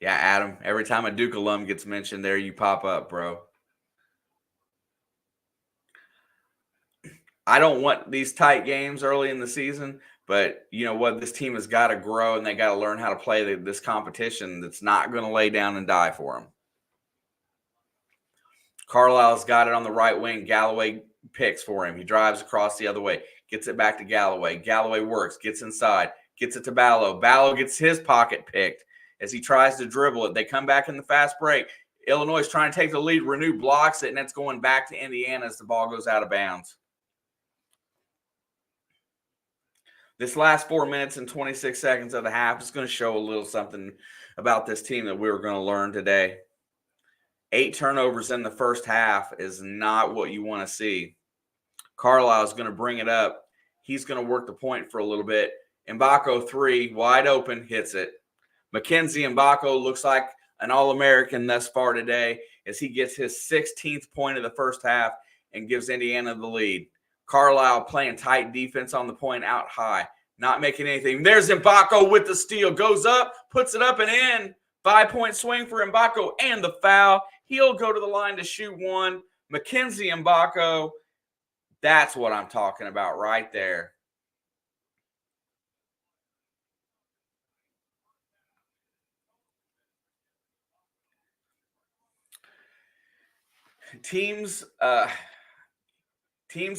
Yeah, Adam, every time a Duke alum gets mentioned there, you pop up, bro. I don't want these tight games early in the season, but you know what? This team has got to grow, and they got to learn how to play this competition that's not going to lay down and die for them. Carlisle's got it on the right wing. Galloway picks for him. He drives across the other way, gets it back to Galloway. Galloway works, gets inside, gets it to Ballo. Ballo gets his pocket picked as he tries to dribble it. They come back in the fast break. Illinois is trying to take the lead. Renew blocks it, and it's going back to Indiana as the ball goes out of bounds. This last 4 minutes and 26 seconds of the half is going to show a little something about this team that we were going to learn today. 8 turnovers in the first half is not what you want to see. Carlisle is going to bring it up. He's going to work the point for a little bit. Mbako 3, wide open, hits it. Mackenzie Mbako looks like an All-American thus far today as he gets his 16th point of the first half and gives Indiana the lead. Carlisle playing tight defense on the point out high, not making anything. There's Mbako with the steal. Goes up, puts it up and in. 5-point swing for Mbako and the foul. He'll go to the line to shoot one. Mackenzie Mbako, that's what I'm talking about right there. Teams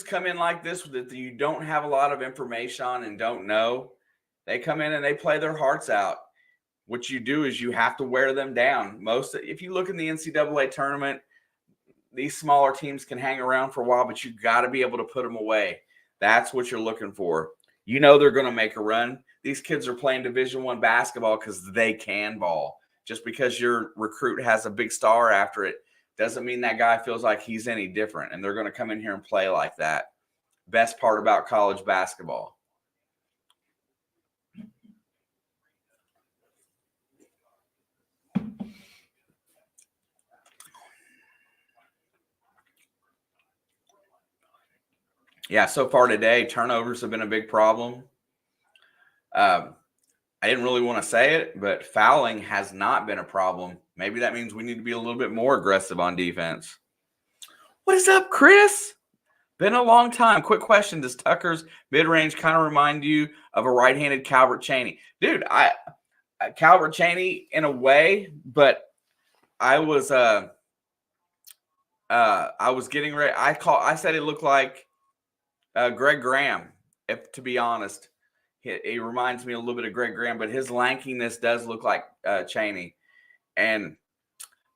come in like this that you don't have a lot of information on and don't know. They come in and they play their hearts out. What you do is you have to wear them down. If you look in the NCAA tournament, these smaller teams can hang around for a while, but you got to be able to put them away. That's what you're looking for. You know they're going to make a run. These kids are playing Division I basketball because they can ball. Just because your recruit has a big star after it doesn't mean that guy feels like he's any different, and they're going to come in here and play like that. Best part about college basketball. Yeah, so far today, turnovers have been a big problem. I didn't really want to say it, but fouling has not been a problem. Maybe that means we need to be a little bit more aggressive on defense. What is up, Chris? Been a long time. Quick question. Does Tucker's mid-range kind of remind you of a right-handed Calvert Chaney? Dude, Calvert Chaney in a way, but I was getting ready. I said it looked like Greg Graham, if to be honest. He reminds me a little bit of Greg Graham, but his lankiness does look like Chaney. And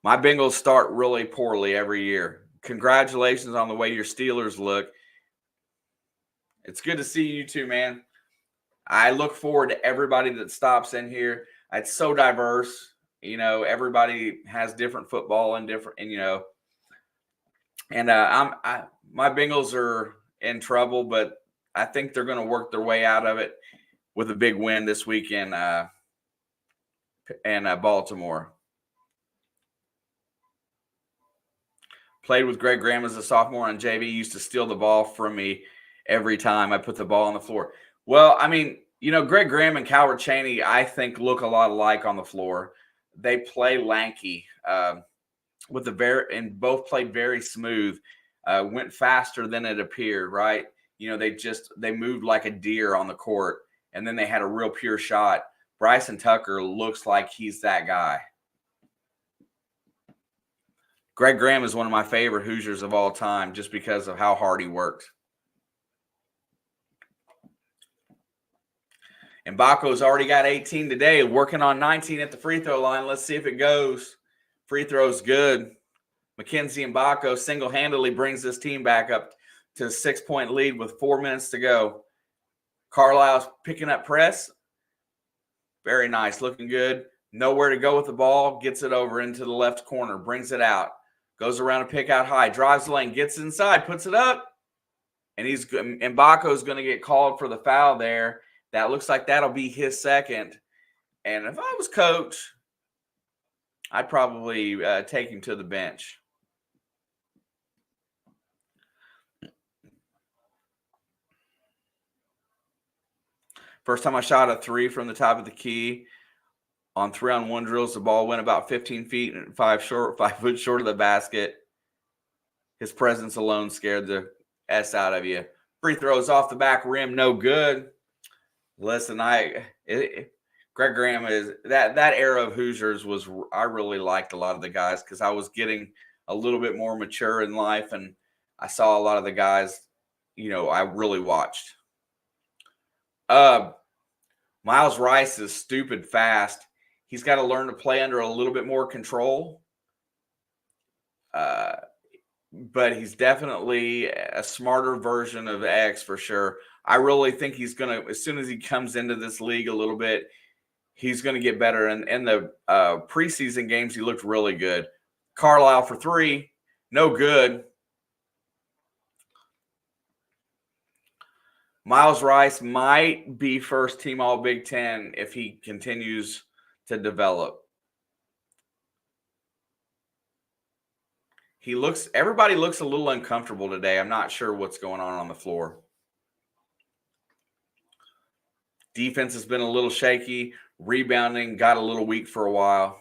my Bengals start really poorly every year. Congratulations on the way your Steelers look. It's good to see you too, man. I look forward to everybody that stops in here. It's so diverse. Everybody has different football and different, and my Bengals are in trouble, but I think they're going to work their way out of it with a big win this week in Baltimore. Played with Greg Graham as a sophomore on JV. Used to steal the ball from me every time I put the ball on the floor. Well, I mean, Greg Graham and Calvert Chaney, I think, look a lot alike on the floor. They play lanky, and both played very smooth. Went faster than it appeared, right? They moved like a deer on the court, and then they had a real pure shot. Bryson Tucker looks like he's that guy. Greg Graham is one of my favorite Hoosiers of all time just because of how hard he works. And Baco's already got 18 today, working on 19 at the free throw line. Let's see if it goes. Free throw's good. Mackenzie and Baco single-handedly brings this team back up to a 6-point lead with 4 minutes to go. Carlisle's picking up press. Very nice, looking good. Nowhere to go with the ball. Gets it over into the left corner, brings it out. Goes around and pick out high, drives the lane, gets inside, puts it up. And Baco's going to get called for the foul there. That looks like that'll be his second. And if I was coach, I'd probably take him to the bench. First time I shot a three from the top of the key on 3-on-1 drills, the ball went about 15 feet and 5 foot short of the basket. His presence alone scared the S out of you. Free throws off the back rim, no good. Listen, Greg Graham is that era of Hoosiers I really liked a lot of the guys because I was getting a little bit more mature in life, and I saw a lot of the guys, I really watched. Miles Rice is stupid fast. He's got to learn to play under a little bit more control. But he's definitely a smarter version of X for sure. I really think he's going to, as soon as he comes into this league a little bit, he's going to get better. And in the preseason games, he looked really good. Carlisle for three, no good. Miles Rice might be first team All Big Ten if he continues to develop. Everybody looks a little uncomfortable today. I'm not sure what's going on the floor. Defense has been a little shaky. Rebounding got a little weak for a while.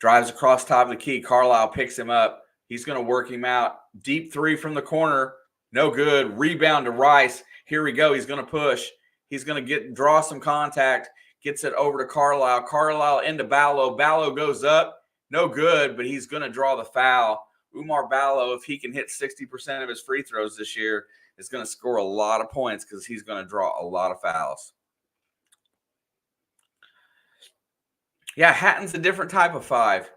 Drives across top of the key. Carlisle picks him up. He's going to work him out. Deep three from the corner. No good. Rebound to Rice. Here we go. He's going to push. He's going to draw some contact. Gets it over to Carlisle. Carlisle into Ballo. Ballo goes up. No good, but he's going to draw the foul. Umar Ballo, if he can hit 60% of his free throws this year, is going to score a lot of points because he's going to draw a lot of fouls. Yeah, Hatton's a different type of five.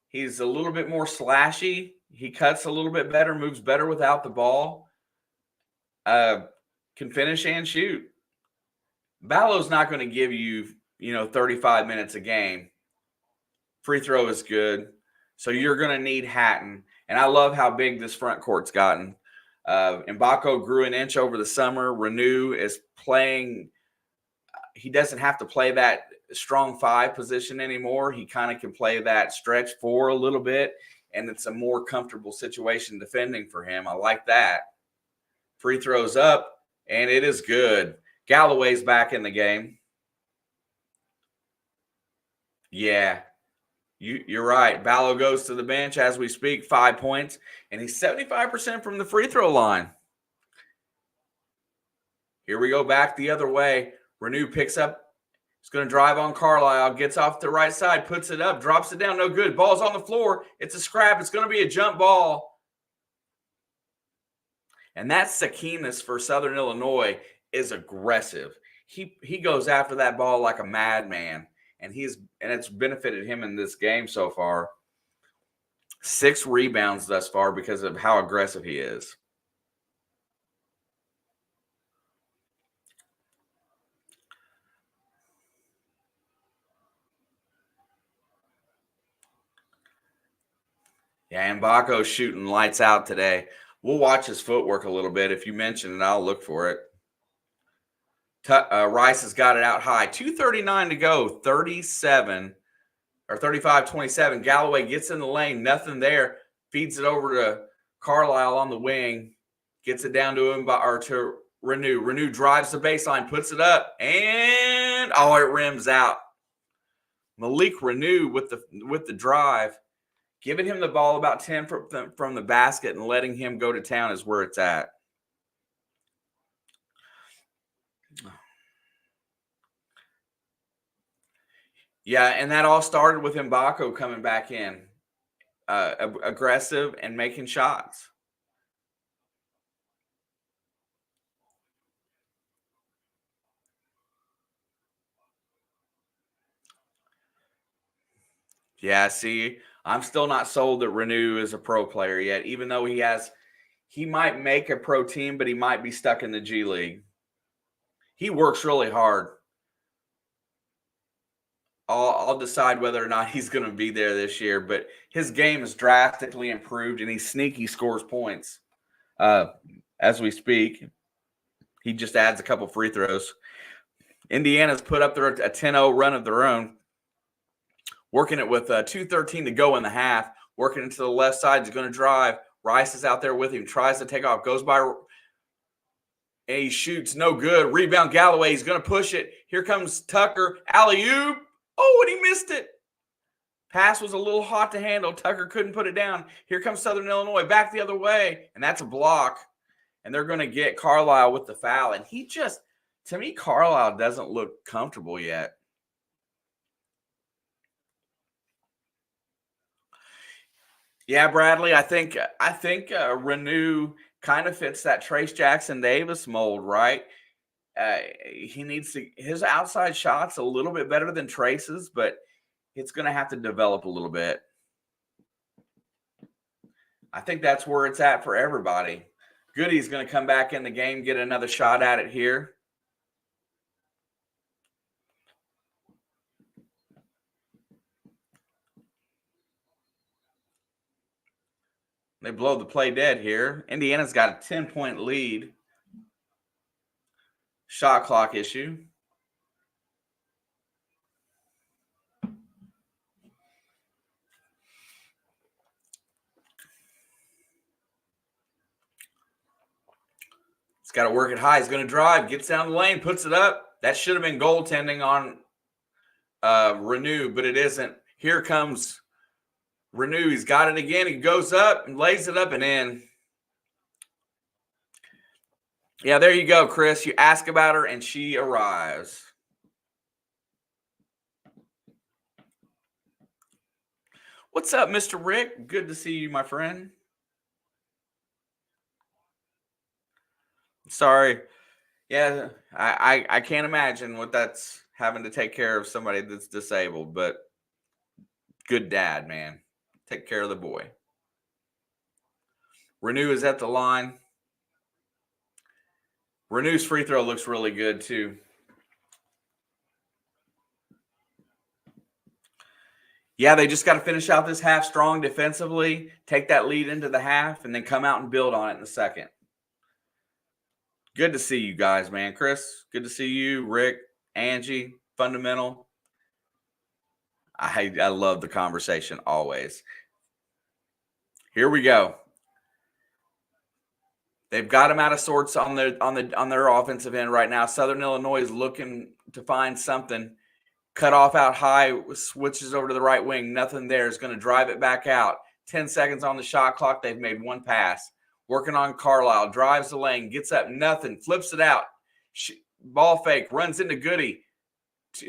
He's a little bit more slashy. He cuts a little bit better, moves better without the ball. Can finish and shoot. Ballo's not going to give you, 35 minutes a game. Free throw is good. So you're going to need Hatton. And I love how big this front court's gotten. Mbako grew an inch over the summer. Renew is playing. He doesn't have to play that strong five position anymore. He kind of can play that stretch four a little bit. And it's a more comfortable situation defending for him. I like that. Free throws up. And it is good. Galloway's back in the game. Yeah. You're right. Ballo goes to the bench as we speak, 5 points, and he's 75% from the free throw line. Here we go back the other way. Renew picks up. He's going to drive on Carlisle, gets off the right side, puts it up, drops it down. No good. Ball's on the floor. It's a scrap. It's going to be a jump ball. And that Sakinas for Southern Illinois is aggressive. He goes after that ball like a madman, and it's benefited him in this game so far. 6 rebounds thus far because of how aggressive he is. Yeah, Mbako's shooting lights out today. We'll watch his footwork a little bit. If you mention it, I'll look for it. Rice has got it out high. 2:39 to go. 35-27. Galloway gets in the lane. Nothing there. Feeds it over to Carlisle on the wing. Gets it down to him to Renew. Renew drives the baseline, puts it up, and it rims out. Malik Renew with the drive. Giving him the ball about 10 from the basket and letting him go to town is where it's at. Yeah, and that all started with Mbako coming back in, aggressive and making shots. Yeah, see, I'm still not sold that Renew is a pro player yet, even though he might make a pro team, but he might be stuck in the G League. He works really hard. I'll decide whether or not he's going to be there this year, but his game is drastically improved, and he sneaky scores points as we speak. He just adds a couple free throws. Indiana's put up a 10-0 run of their own, working it with 2:13 to go in the half, working into the left side. He's going to drive. Rice is out there with him, tries to take off, goes by, and he shoots, no good. Rebound Galloway, he's going to push it. Here comes Tucker, alley-oop. Oh, and he missed it. Pass was a little hot to handle. Tucker couldn't put it down. Here comes Southern Illinois back the other way, and that's a block. And they're going to get Carlisle with the foul. And to me, Carlisle doesn't look comfortable yet. Yeah, Bradley, I think Renew kind of fits that Trace Jackson Davis mold, right? He needs his outside shot's a little bit better than Trace's, but it's going to have to develop a little bit. I think that's where it's at for everybody. Goody's going to come back in the game, get another shot at it here. They blow the play dead here. Indiana's got a 10-point lead. Shot clock issue. He's got to work it high. He's going to drive, gets down the lane, puts it up. That should have been goaltending on Renew, but it isn't. Here comes Renew. He's got it again. He goes up and lays it up and in. Yeah, there you go, Chris. You ask about her, and she arrives. What's up, Mr. Rick? Good to see you, my friend. Sorry. Yeah, I can't imagine what that's having to take care of somebody that's disabled, but good dad, man. Take care of the boy. Renew is at the line. Renew's free throw looks really good, too. Yeah, they just got to finish out this half strong defensively, take that lead into the half, and then come out and build on it in the second. Good to see you guys, man. Chris, good to see you. Rick, Angie, Fundamental. I love the conversation always. Here we go. They've got him out of sorts on their offensive end right now. Southern Illinois is looking to find something. Cut off out high, switches over to the right wing. Nothing there. Is going to drive it back out. 10 seconds on the shot clock. They've made one pass. Working on Carlisle. Drives the lane. Gets up. Nothing. Flips it out. Ball fake. Runs into Goody.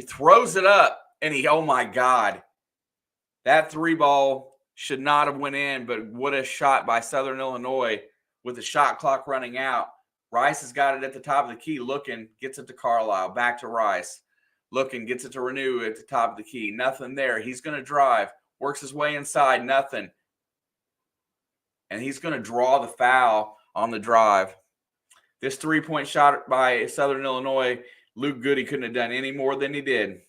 Throws it up. And oh my God. That 3-ball should not have went in, but what a shot by Southern Illinois with the shot clock running out. Rice has got it at the top of the key. Looking. Gets it to Carlisle. Back to Rice. Looking, gets it to Renew at the top of the key. Nothing there. He's going to drive. Works his way inside. Nothing. And he's going to draw the foul on the drive. This 3-point shot by Southern Illinois, Luke Goody couldn't have done any more than he did.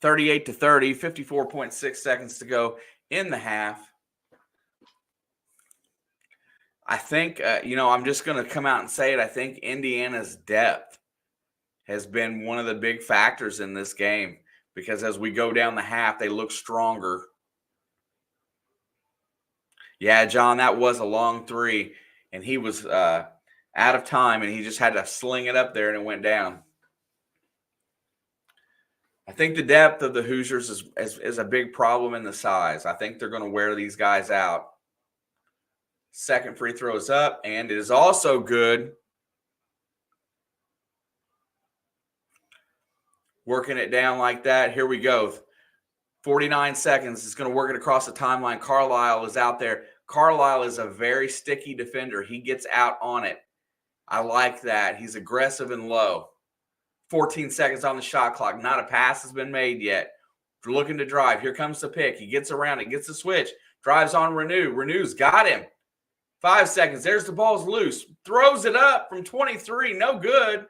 (38-30), 54.6 seconds to go in the half. I think, I'm just going to come out and say it. I think Indiana's depth has been one of the big factors in this game because as we go down the half, they look stronger. Yeah, John, that was a long three, and he was out of time, and he just had to sling it up there, and it went down. I think the depth of the Hoosiers is a big problem in the size. I think they're going to wear these guys out. Second free throw is up, and it is also good. Working it down like that. Here we go. 49 seconds. It's going to work it across the timeline. Carlisle is out there. Carlisle is a very sticky defender. He gets out on it. I like that. He's aggressive and low. 14 seconds on the shot clock. Not a pass has been made yet. They're looking to drive. Here comes the pick. He gets around it, gets the switch. Drives on Renew. Renew's got him. 5 seconds. There's the ball's loose. Throws it up from 23. No good.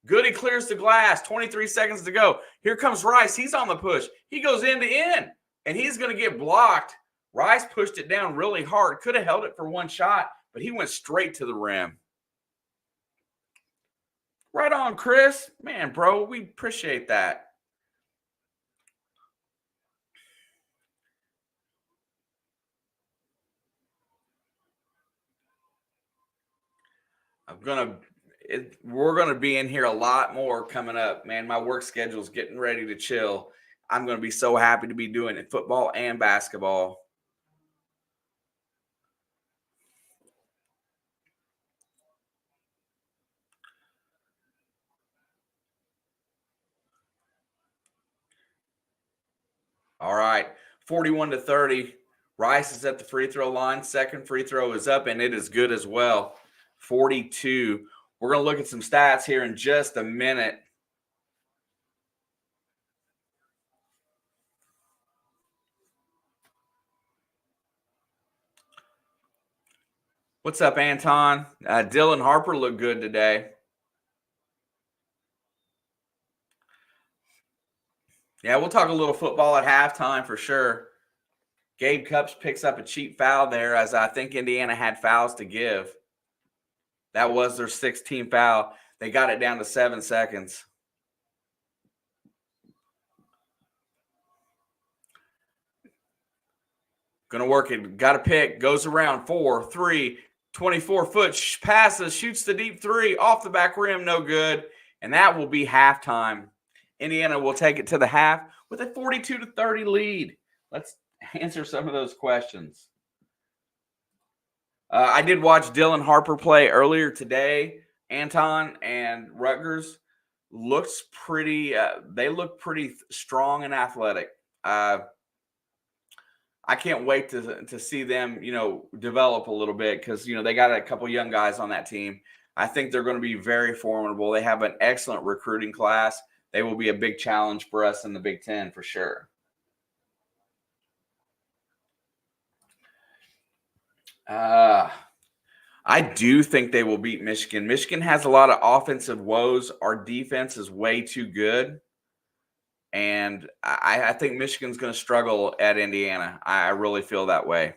Goody clears the glass. 23 seconds to go. Here comes Rice. He's on the push. He goes end to end, and he's going to get blocked. Rice pushed it down really hard. Could have held it for one shot, but he went straight to the rim. Right on, Chris. Man, bro, we appreciate that. We're going to be in here a lot more coming up, man. My work schedule is getting ready to chill. I'm going to be so happy to be doing it, football and basketball. All right, 41-30. Rice is at the free throw line. Second free throw is up, and it is good as well. 42. We're going to look at some stats here in just a minute. What's up, Anton? Dylan Harper looked good today. Yeah, we'll talk a little football at halftime for sure. Gabe Cups picks up a cheap foul there, as I think Indiana had fouls to give. That was their 16th foul. They got it down to 7 seconds. Going to work it. Got a pick. Goes around. 4, 3, 24-foot passes. Shoots the deep three. Off the back rim. No good. And that will be halftime. Indiana will take it to the half with a 42-30 lead. Let's answer some of those questions. I did watch Dylan Harper play earlier today. Anton and Rutgers looks pretty. They look pretty strong and athletic. I can't wait to see them, develop a little bit because they got a couple young guys on that team. I think they're going to be very formidable. They have an excellent recruiting class. They will be a big challenge for us in the Big Ten for sure. I do think they will beat Michigan. Michigan has a lot of offensive woes. Our defense is way too good. And I think Michigan's going to struggle at Indiana. I really feel that way.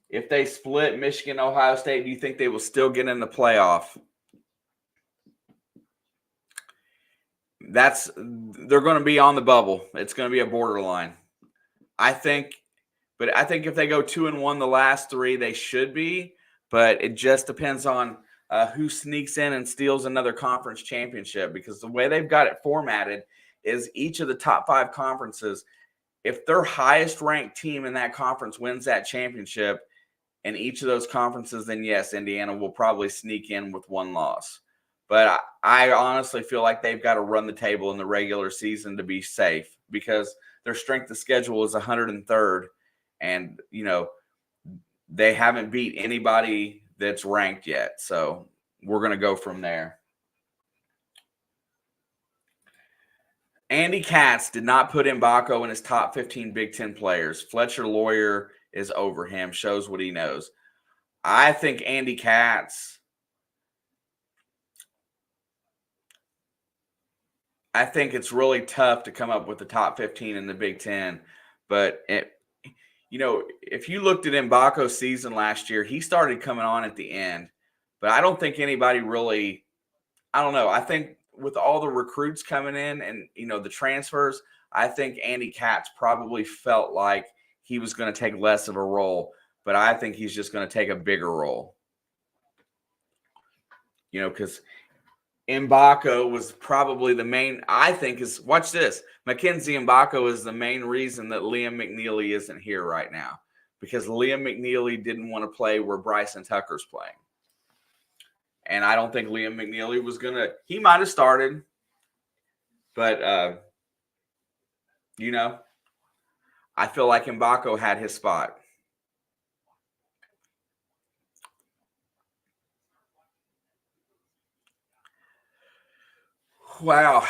If they split Michigan, Ohio State, do you think they will still get in the playoff? They're going to be on the bubble. It's going to be a borderline. I think if they go 2-1 the last three, they should be. but it just depends on who sneaks in and steals another conference championship, because the way they've got it formatted is each of the top 5 conferences, if their highest ranked team in that conference wins that championship in each of those conferences, then yes, Indiana will probably sneak in with 1 loss. But I honestly feel like they've got to run the table in the regular season to be safe, because their strength of schedule is 103rd, and they haven't beat anybody that's ranked yet. So we're going to go from there. Andy Katz did not put Mbako in his top 15 Big Ten players. Fletcher Lawyer is over him, shows what he knows. I think Andy Katz, I think it's really tough to come up with the top 15 in the Big Ten. But, if you looked at Mbako's season last year, he started coming on at the end. But I don't think anybody really – I don't know. I think with all the recruits coming in and, the transfers, I think Andy Katz probably felt like he was going to take less of a role. But I think he's just going to take a bigger role. Because Mbako was probably the main, I think is, watch this, Mackenzie Mbako is the main reason that Liam McNeely isn't here right now, because Liam McNeely didn't want to play where Bryson Tucker's playing. And I don't think Liam McNeely was going to, he might have started, but, I feel like Mbako had his spot. Wow.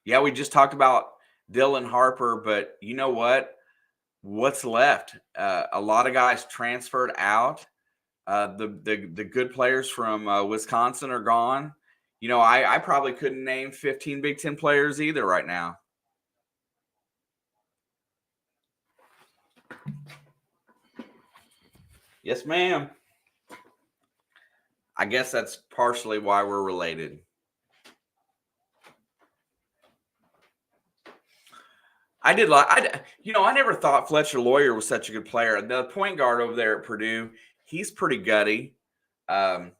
Yeah, we just talked about Dylan Harper, but you know what? What's left? A lot of guys transferred out. The good players from Wisconsin are gone. I probably couldn't name 15 Big Ten players either right now. Yes, ma'am. I guess that's partially why we're related. I never thought Fletcher Lawyer was such a good player. The point guard over there at Purdue, he's pretty gutty. I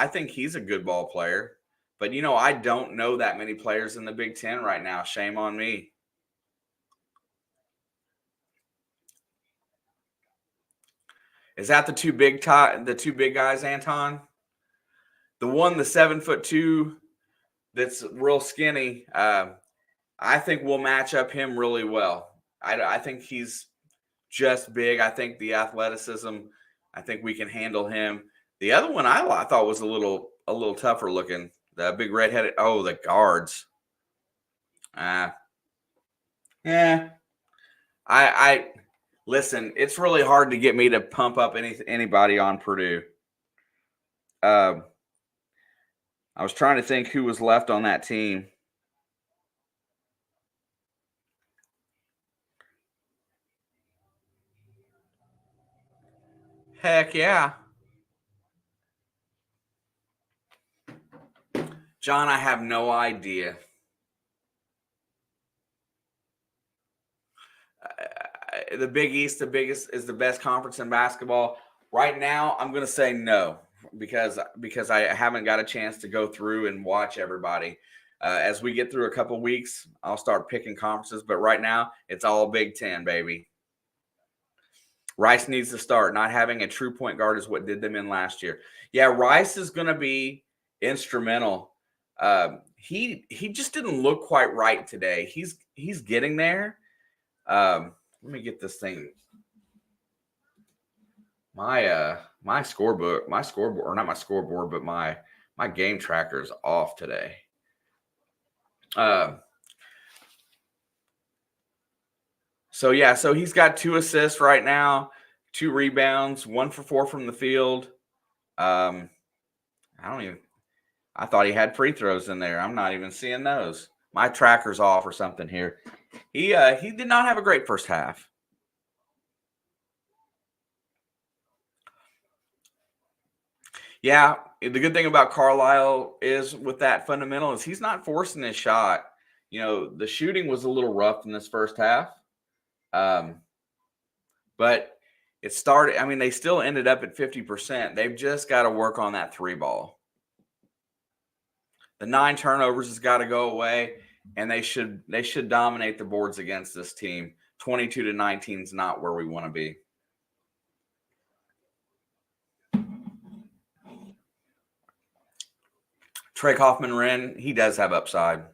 think he's a good ball player. But, I don't know that many players in the Big Ten right now. Shame on me. Is that the two big guys, Anton? The 7'2", that's real skinny. I think we'll match up him really well. I think he's just big. I think the athleticism, I think we can handle him. The other one I thought was a little tougher looking. The big redheaded. Oh, the guards. Yeah. I listen. It's really hard to get me to pump up anybody on Purdue. I was trying to think who was left on that team. Heck yeah. John, I have no idea. The Big East, is the best conference in basketball. Right now, I'm going to say no, because I haven't got a chance to go through and watch everybody. As we get through a couple weeks, I'll start picking conferences. But right now, it's all Big Ten, baby. Rice needs to start. Not having a true point guard is what did them in last year. Yeah, Rice is going to be instrumental. He just didn't look quite right today. He's getting there. Let me get this thing. My scoreboard, or not my scoreboard, but my game tracker is off today. So he's got 2 assists right now, 2 rebounds, 1 for 4 from the field. I thought he had free throws in there. I'm not even seeing those. My tracker's off or something here. He did not have a great first half. Yeah, the good thing about Carlisle is with that fundamental is he's not forcing his shot. The shooting was a little rough in this first half. But It started, I mean, they still ended up at 50%. They've just got to work on that three ball. The 9 turnovers has got to go away, and they should dominate the boards against this team. 22-19 is not where we want to be. Trey Kaufman-Wren, he does have upside.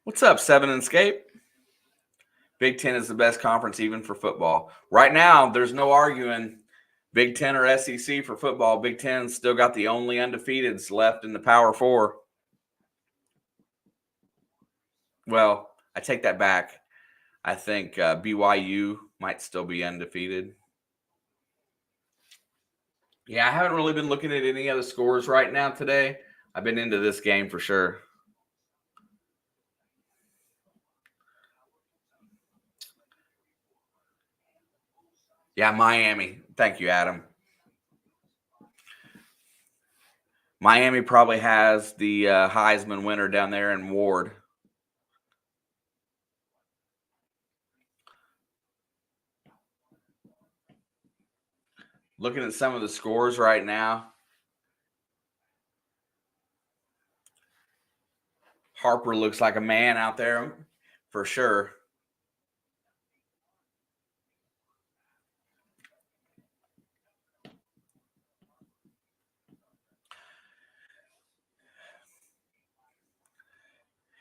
What's up, 7 and Escape? Big Ten is the best conference even for football. Right now, there's no arguing Big Ten or SEC for football. Big Ten's still got the only undefeateds left in the Power Four. Well, I take that back. I think BYU might still be undefeated. Yeah, I haven't really been looking at any other scores right now today. I've been into this game for sure. Yeah, Miami. Thank you, Adam. Miami probably has the Heisman winner down there in Ward. Looking at some of the scores right now, Harper looks like a man out there for sure.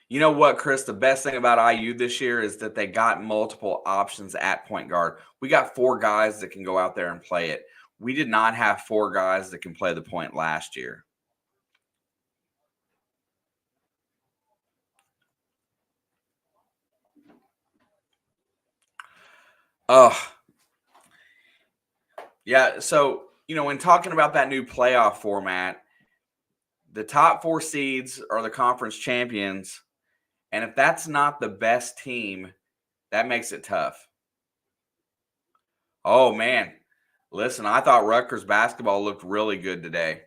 You know what, Chris? The best thing about IU this year is that they got multiple options at point guard. We got 4 guys that can go out there and play it. We did not have 4 guys that can play the point last year. Yeah, so, when talking about that new playoff format, the top 4 seeds are the conference champions. And if that's not the best team, that makes it tough. Oh, man. Listen, I thought Rutgers basketball looked really good today.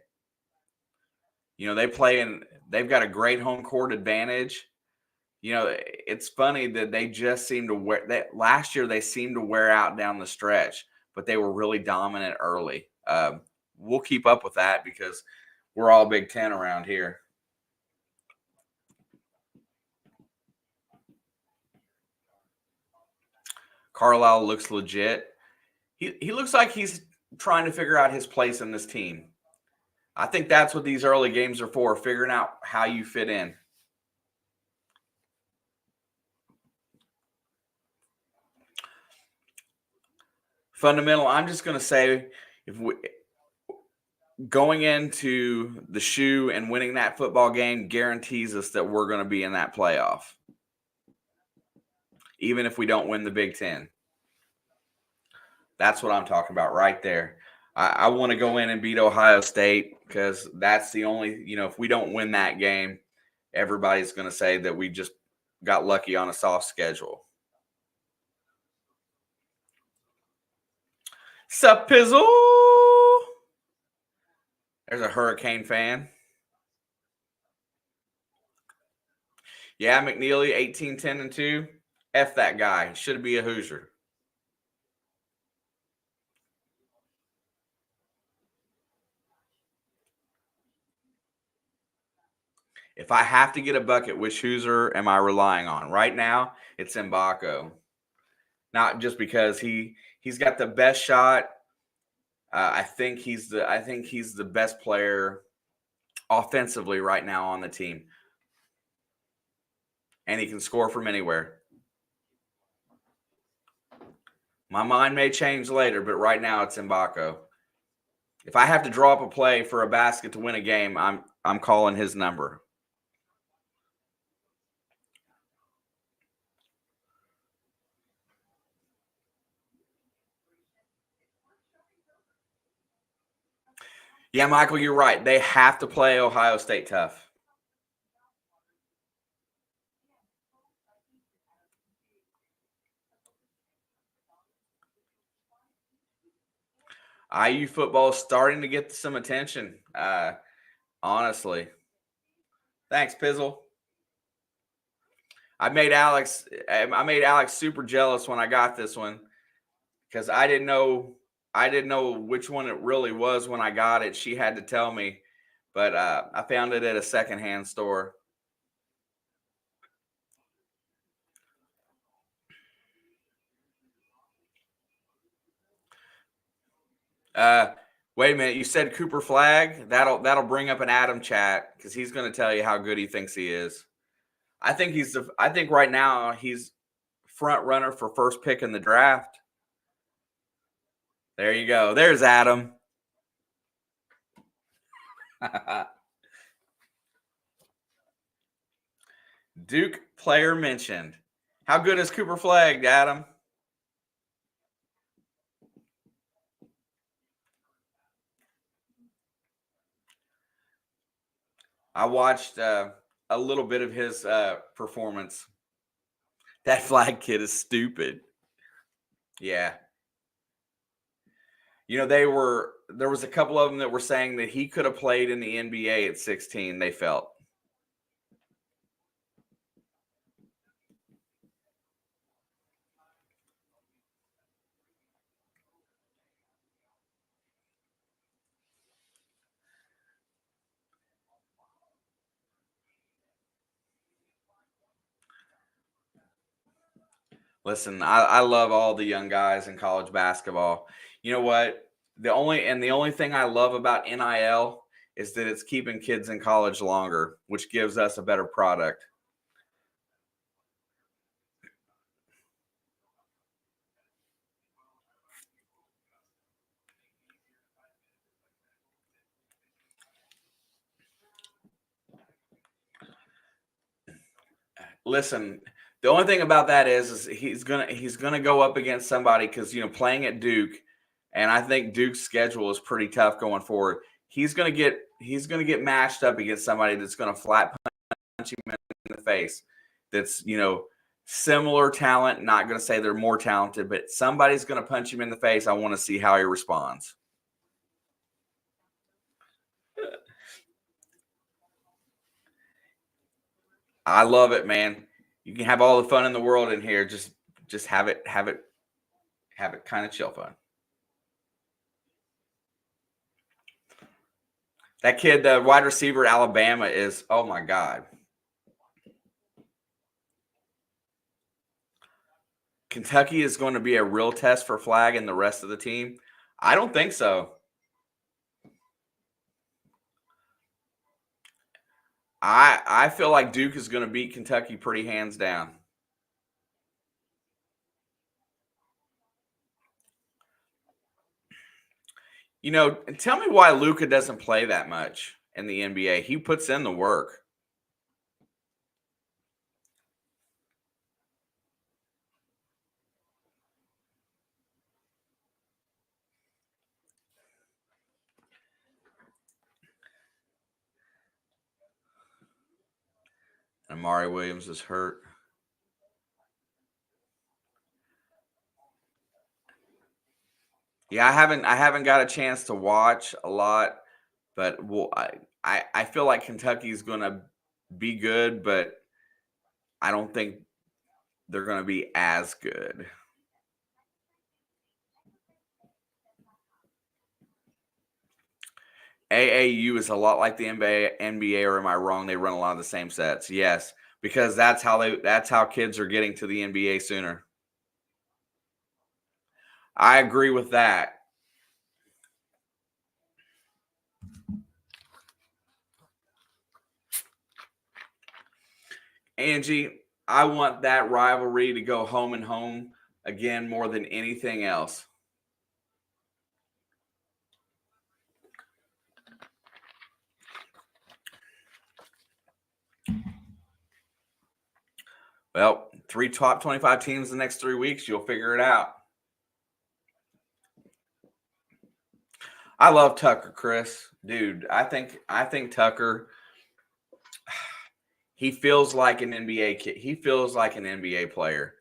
They've got a great home court advantage. It's funny that they just seem to last year they seemed to wear out down the stretch, but they were really dominant early. We'll keep up with that because we're all Big Ten around here. Carlisle looks legit. He looks like he's trying to figure out his place in this team. I think that's what these early games are for, figuring out how you fit in. Fundamental, I'm just going to say going into the shoe and winning that football game guarantees us that we're going to be in that playoff, even if we don't win the Big Ten. That's what I'm talking about right there. I want to go in and beat Ohio State because that's the only, if we don't win that game, everybody's going to say that we just got lucky on a soft schedule. Sup, Pizzle? There's a Hurricane fan. Yeah, McNeely, 18, 10, and 2. F that guy. Should be a Hoosier. If I have to get a bucket, which Hoosier am I relying on? Right now, it's Mbako. Not just because he's got the best shot. I think he's the best player offensively right now on the team. And he can score from anywhere. My mind may change later, but right now it's Mbako. If I have to draw up a play for a basket to win a game, I'm calling his number. Yeah, Michael, you're right. They have to play Ohio State tough. IU football is starting to get some attention, honestly. Thanks, Pizzle. I made Alex super jealous when I got this one because I didn't know which one it really was when I got it. She had to tell me, but I found it at a secondhand store. Wait a minute. You said Cooper Flag? That'll bring up an Adam chat because he's going to tell you how good he thinks he is. I think right now he's front runner for first pick in the draft. There you go. There's Adam. Duke player mentioned. How good is Cooper Flag, Adam? I watched a little bit of his performance. That Flag kid is stupid. Yeah. You know, there was a couple of them that were saying that he could have played in the NBA at 16, they felt. Listen, I love all the young guys in college basketball. You know what? The only thing I love about NIL is that it's keeping kids in college longer, which gives us a better product. Listen, the only thing about that is he's gonna go up against somebody because playing at Duke, and I think Duke's schedule is pretty tough going forward. He's gonna get matched up against somebody that's gonna flat punch him in the face. That's similar talent. Not gonna say they're more talented, but somebody's gonna punch him in the face. I want to see how he responds. I love it, man. You can have all the fun in the world in here. Just have it kind of chill fun. That kid, the wide receiver at Alabama, is, oh my God. Kentucky is going to be a real test for Flag and the rest of the team. I don't think so. I feel like Duke is going to beat Kentucky pretty hands down. Tell me why Luka doesn't play that much in the NBA. He puts in the work. And Amari Williams is hurt. Yeah, I haven't got a chance to watch a lot, but I feel like Kentucky's going to be good, but I don't think they're going to be as good. AAU is a lot like the NBA, or am I wrong? They run a lot of the same sets. Yes, because that's how kids are getting to the NBA sooner. I agree with that. Angie, I want that rivalry to go home and home again more than anything else. Well, 3 top 25 teams the next 3 weeks, you'll figure it out. I love Tucker, Chris. Dude, I think Tucker, he feels like an NBA kid. He feels like an NBA player.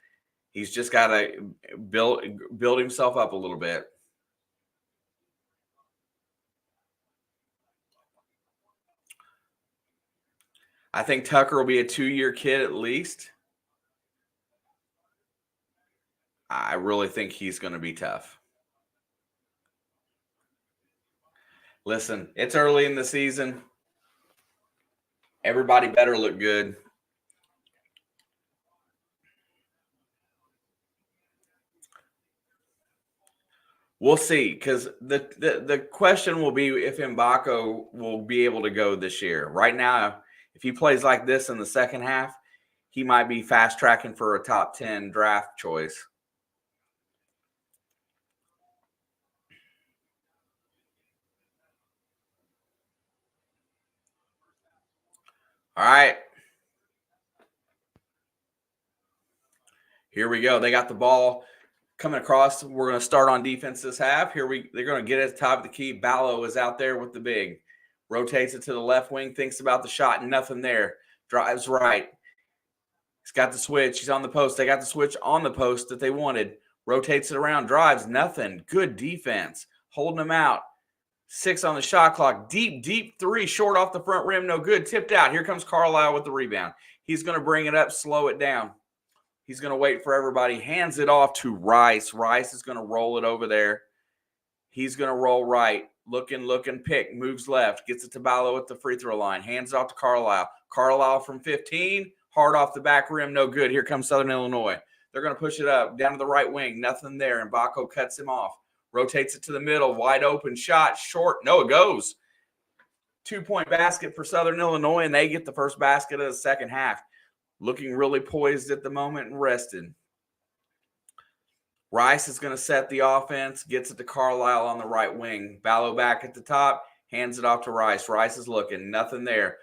He's just got to build himself up a little bit. I think Tucker will be a 2-year kid at least. I really think he's going to be tough. Listen, it's early in the season. Everybody better look good. We'll see, because the question will be if Mbako will be able to go this year. Right now, if he plays like this in the second half, he might be fast tracking for a top 10 draft choice. All right. Here we go. They got the ball coming across. We're going to start on defense this half. They're going to get at the top of the key. Ballo is out there with the big. Rotates it to the left wing, thinks about the shot, nothing there. Drives right. He's got the switch. He's on the post. They got the switch on the post that they wanted. Rotates it around, drives, nothing. Good defense. Holding him out. 6 on the shot clock. Deep three. Short off the front rim. No good. Tipped out. Here comes Carlisle with the rebound. He's going to bring it up, slow it down. He's going to wait for everybody. Hands it off to Rice. Rice is going to roll it over there. He's going to roll right. Looking, pick. Moves left. Gets it to Ballo at the free throw line. Hands it off to Carlisle. Carlisle from 15. Hard off the back rim. No good. Here comes Southern Illinois. They're going to push it up. Down to the right wing. Nothing there. And Mbako cuts him off. Rotates it to the middle. Wide open shot. Short. No, it goes. 2-point basket for Southern Illinois, and they get the first basket of the second half. Looking really poised at the moment and rested. Rice is going to set the offense. Gets it to Carlisle on the right wing. Ballo back at the top. Hands it off to Rice. Rice is looking. Nothing there.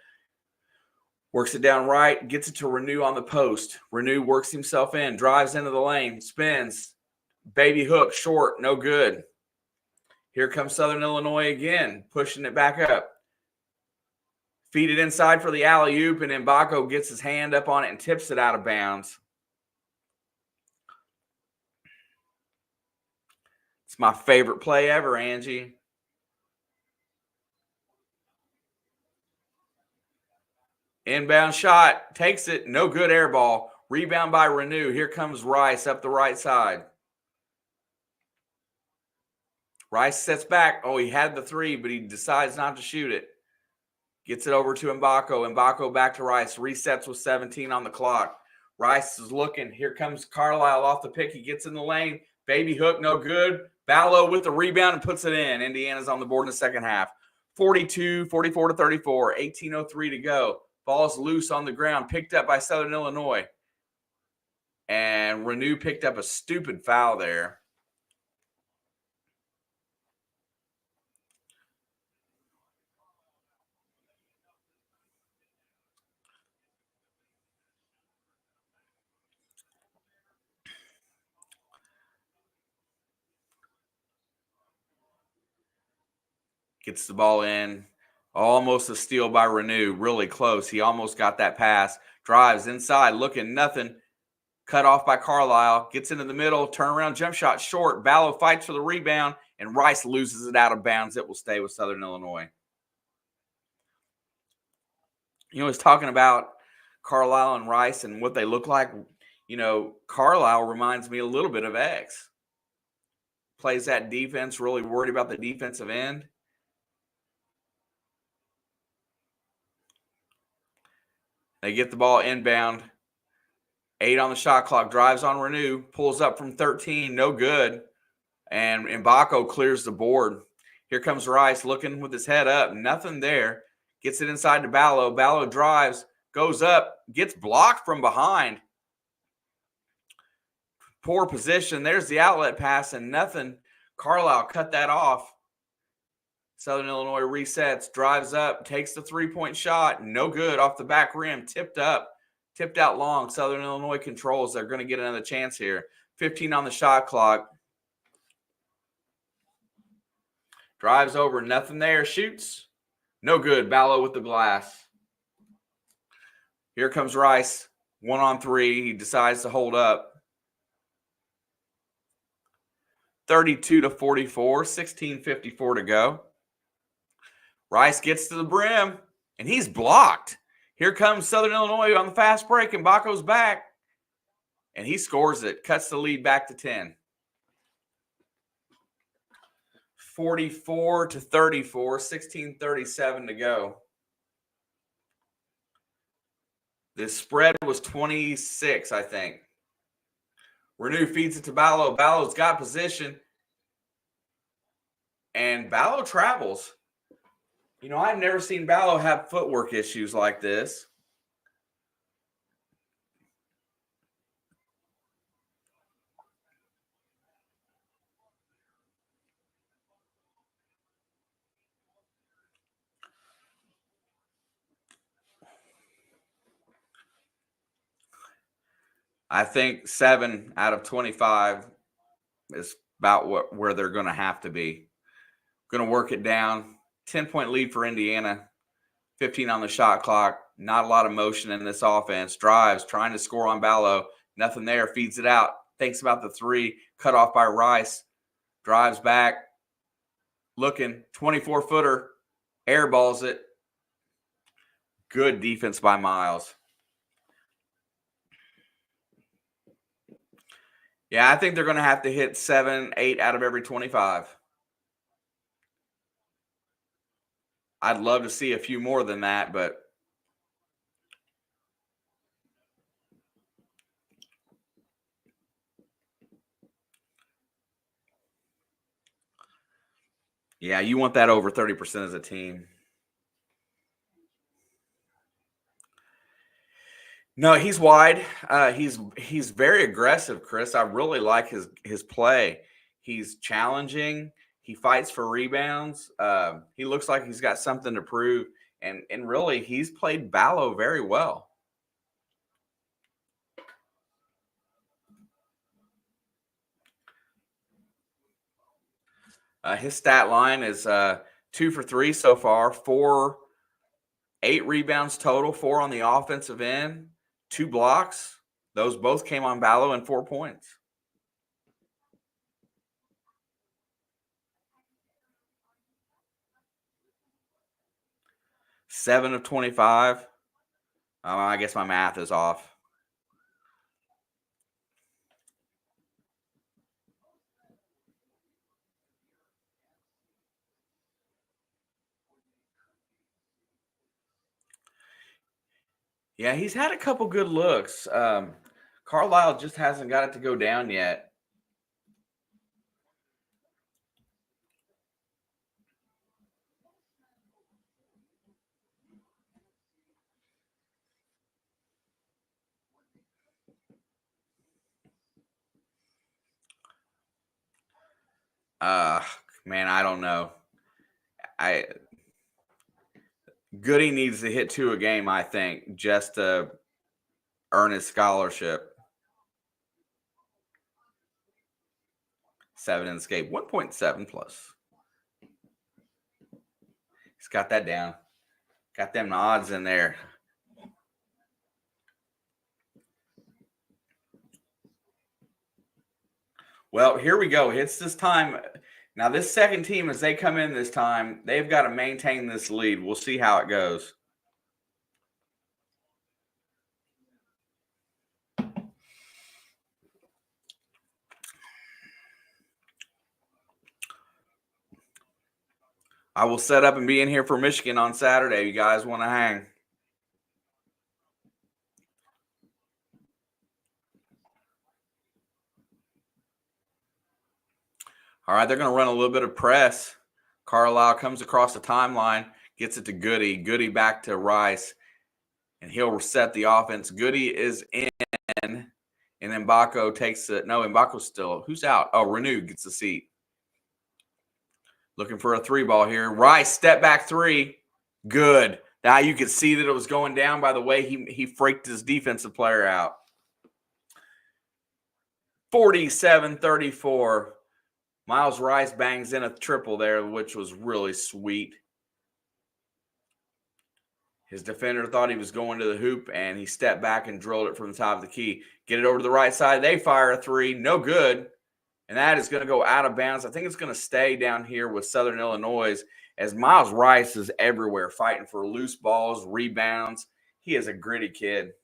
Works it down right. Gets it to Renew on the post. Renew works himself in. Drives into the lane. Spins. Baby hook. Short. No good. Here comes Southern Illinois again. Pushing it back up. Feed it inside for the alley-oop, and Mbako gets his hand up on it and tips it out of bounds. It's my favorite play ever, Angie. Inbound shot. Takes it. No good, air ball. Rebound by Renew. Here comes Rice up the right side. Rice sets back. Oh, he had the three, but he decides not to shoot it. Gets it over to Mbako. Mbako back to Rice. Resets with 17 on the clock. Rice is looking. Here comes Carlisle off the pick. He gets in the lane. Baby hook, no good. Ballo with the rebound and puts it in. Indiana's on the board in the second half. 44 to 34. 18:03 to go. Ball's loose on the ground. Picked up by Southern Illinois. And Renew picked up a stupid foul there. Gets the ball in. Almost a steal by Renew. Really close. He almost got that pass. Drives inside. Looking, nothing. Cut off by Carlisle. Gets into the middle. Turnaround jump shot short. Ballo fights for the rebound. And Rice loses it out of bounds. It will stay with Southern Illinois. You know, he's talking about Carlisle and Rice and what they look like. You know, Carlisle reminds me a little bit of X. Plays that defense, really worried about the defensive end. They get the ball inbound. 8 on the shot clock. Drives on Renew. Pulls up from 13. No good. And Mbako clears the board. Here comes Rice looking with his head up. Nothing there. Gets it inside to Ballo. Ballo drives. Goes up. Gets blocked from behind. Poor position. There's the outlet pass and nothing. Carlisle cut that off. Southern Illinois resets, drives up, takes the three-point shot. No good off the back rim. Tipped up, tipped out long. Southern Illinois controls. They're going to get another chance here. 15 on the shot clock. Drives over, nothing there. Shoots. No good. Ballo with the glass. Here comes Rice. 1-on-3. He decides to hold up. 32 to 44. 16:54 to go. Rice gets to the brim, and he's blocked. Here comes Southern Illinois on the fast break, and Mbako's back. and he scores it, cuts the lead back to 10. 44-34, 16:37 to go. This spread was 26, I think. Renew feeds it to Ballo. Ballo's got position. And Ballo travels. You know, I've never seen Ballo have footwork issues like this. I think 7 out of 25 is about where they're going to have to be. Going to work it down. 10-point lead for Indiana. 15 on the shot clock. Not a lot of motion in this offense. Drives, trying to score on Ballo. Nothing there. Feeds it out. Thinks about the three. Cut off by Rice. Drives back. Looking. 24-footer. Airballs it. Good defense by Miles. Yeah, I think they're going to have to hit 7, 8 out of every 25. I'd love to see a few more than that, but yeah, you want that over 30% as a team. No, he's wide. He's very aggressive, Chris. I really like his play. He's challenging. He fights for rebounds. He looks like he's got something to prove, and really, he's played Ballo very well. His stat line is 2 for 3 so far, 8 rebounds total, 4 on the offensive end, 2 blocks. Those both came on Ballo and 4 points. Seven of 25. I guess my math is off. Yeah, he's had a couple good looks. Carlisle just hasn't got it to go down yet. Man, I don't know. Goody needs to hit 2 a game, I think, just to earn his scholarship. 7 in escape, 1.7 plus. He's got that down. Got them odds in there. Well, here we go. It's this time. Now, this second team, as they come in this time, they've got to maintain this lead. We'll see how it goes. I will set up and be in here for Michigan on Saturday. You guys want to hang? All right, they're going to run a little bit of press. Carlisle comes across the timeline, gets it to Goody. Goody back to Rice, and he'll reset the offense. Goody is in, and then Mbako takes it. No, Mbako's still. Who's out? Oh, Renew gets the seat. Looking for a 3 ball here. Rice, step back 3. Good. Now you could see that it was going down by the way he freaked his defensive player out. 47-34. Miles Rice bangs in a triple there, which was really sweet. His defender thought he was going to the hoop, and he stepped back and drilled it from the top of the key. Get it over to the right side. They fire a 3. No good. And that is going to go out of bounds. I think it's going to stay down here with Southern Illinois, as Miles Rice is everywhere fighting for loose balls, rebounds. He is a gritty kid.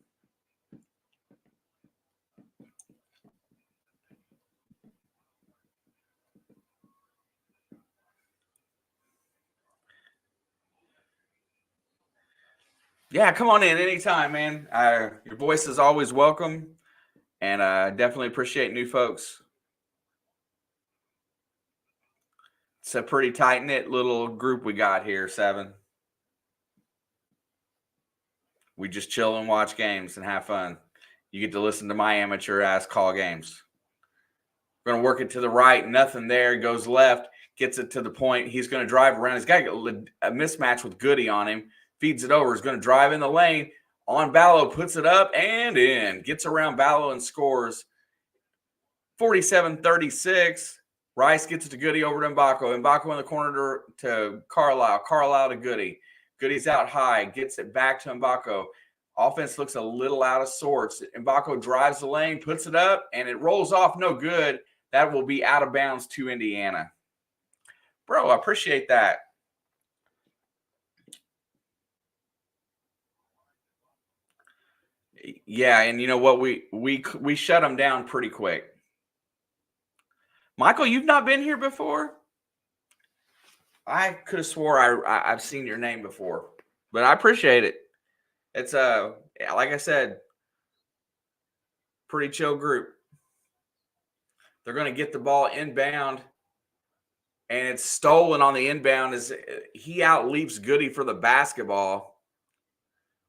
Yeah, come on in anytime, man. Your voice is always welcome, and definitely appreciate new folks. It's a pretty tight-knit little group we got here, Seven. We just chill and watch games and have fun. You get to listen to my amateur ass call games. We're going to work it to the right. Nothing there. Goes left. Gets it to the point. He's going to drive around. He's got a mismatch with Goody on him. Feeds it over. He's going to drive in the lane. On Ballo. Puts it up and in. Gets around Ballo and scores. 47-36. Rice gets it to Goody over to Mbako. Mbako in the corner to Carlisle. Carlisle to Goody. Goody's out high. Gets it back to Mbako. Offense looks a little out of sorts. Mbako drives the lane, puts it up, and it rolls off no good. That will be out of bounds to Indiana. Bro, I appreciate that. Yeah, and you know what? We shut them down pretty quick. Michael, you've not been here before? I could have swore I've seen your name before, but I appreciate it. It's like I said, pretty chill group. They're going to get the ball inbound, and it's stolen on the inbound as he out-leaps Goody for the basketball.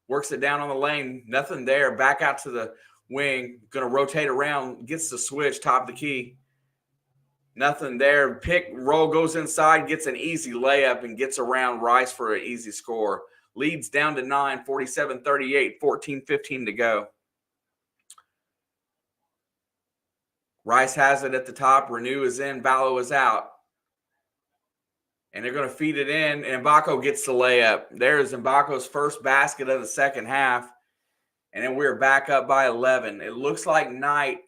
Works it down on the lane. Nothing there. Back out to the wing. Going to rotate around. Gets the switch. Top of the key. Nothing there. Pick, roll, goes inside. Gets an easy layup and gets around Rice for an easy score. Leads down to 9, 47-38, 14-15 to go. Rice has it at the top. Renew is in. Ballo is out. And they're going to feed it in. And Mbako gets the layup. There's Mbako's first basket of the second half. And then we're back up by 11. It looks like Knight.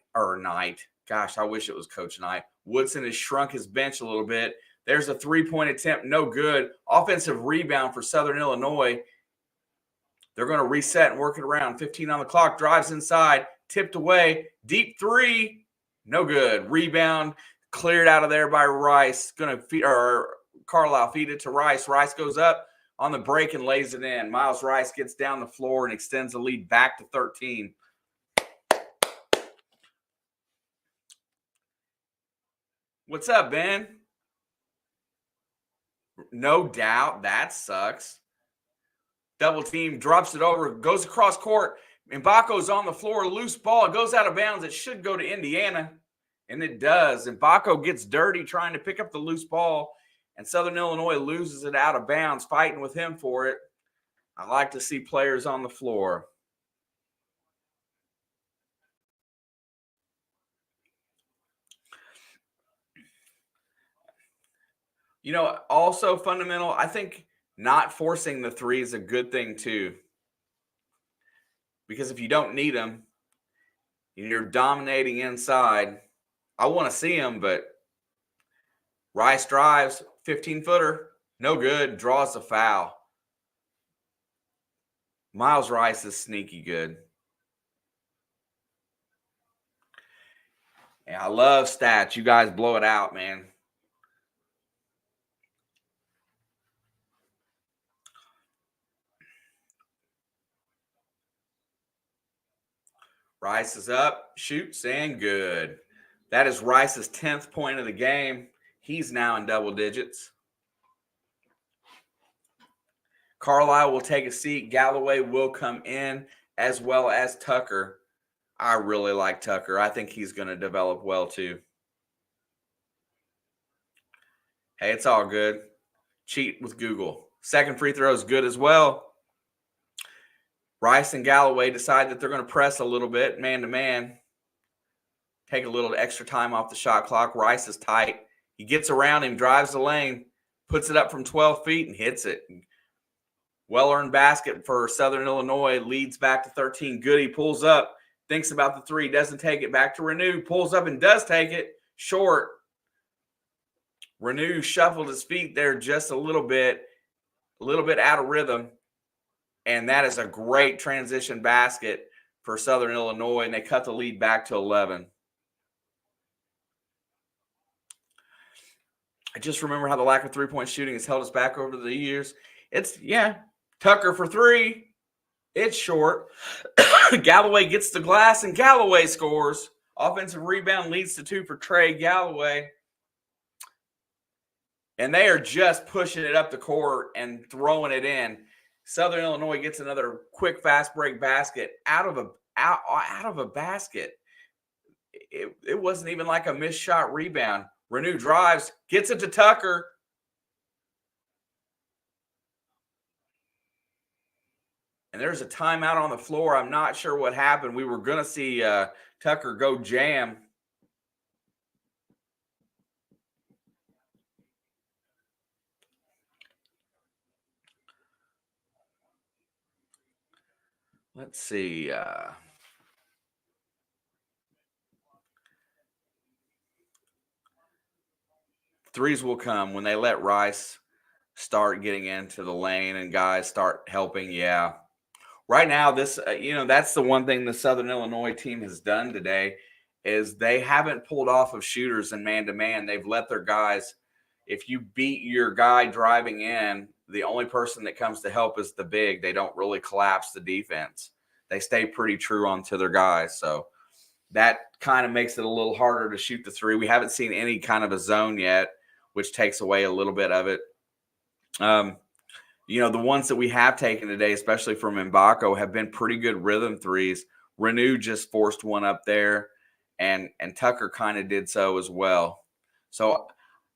Gosh, I wish it was Coach Knight. Woodson has shrunk his bench a little bit. There's a three-point attempt. No good. Offensive rebound for Southern Illinois. They're going to reset and work it around. 15 on the clock. Drives inside. Tipped away. Deep three. No good. Rebound cleared out of there by Rice. Going to feed Carlisle feed it to Rice. Rice goes up on the break and lays it in. Miles Rice gets down the floor and extends the lead back to 13. What's up, Ben? No doubt. That sucks. Double team, drops it over, goes across court. Mbako's on the floor, loose ball. It goes out of bounds. It should go to Indiana, and it does. Mbako gets dirty trying to pick up the loose ball, and Southern Illinois loses it out of bounds, fighting with him for it. I like to see players on the floor. You know, also fundamental, I think not forcing the three is a good thing too. Because if you don't need them, you're dominating inside. I want to see them, but Rice drives, 15-footer, no good, draws a foul. Miles Rice is sneaky good. Yeah, I love stats. You guys blow it out, man. Rice is up, shoots, and good. That is Rice's 10th point of the game. He's now in double digits. Carlisle will take a seat. Galloway will come in, as well as Tucker. I really like Tucker. I think he's going to develop well, too. Hey, it's all good. Cheat with Google. Second free throw is good as well. Rice and Galloway decide that they're going to press a little bit, man-to-man. Take a little extra time off the shot clock. Rice is tight. He gets around him, drives the lane, puts it up from 12 feet, and hits it. Well-earned basket for Southern Illinois. Leads back to 13. Goody pulls up, thinks about the three, doesn't take it. Back to Renew, pulls up and does take it. Short. Renew shuffled his feet there just a little bit out of rhythm. And that is a great transition basket for Southern Illinois, and they cut the lead back to 11. I just remember how the lack of three-point shooting has held us back over the years. Tucker for three. It's short. Galloway gets the glass, and Galloway scores. Offensive rebound leads to 2 for Trey Galloway. And they are just pushing it up the court and throwing it in. Southern Illinois gets another quick fast break basket out of a basket. It wasn't even like a missed shot rebound. Renew drives, gets it to Tucker. And there's a timeout on the floor. I'm not sure what happened. We were going to see Tucker go jam. Let's see. Threes will come when they let Rice start getting into the lane and guys start helping. Yeah. Right now, this, that's the one thing the Southern Illinois team has done today is they haven't pulled off of shooters and man-to-man. They've let their guys, if you beat your guy driving in, the only person that comes to help is the big. They don't really collapse the defense. They stay pretty true onto their guys. So that kind of makes it a little harder to shoot the three. We haven't seen any kind of a zone yet, which takes away a little bit of it. The ones that we have taken today, especially from Mbako, have been pretty good rhythm threes. Renew just forced one up there, and Tucker kind of did so as well. So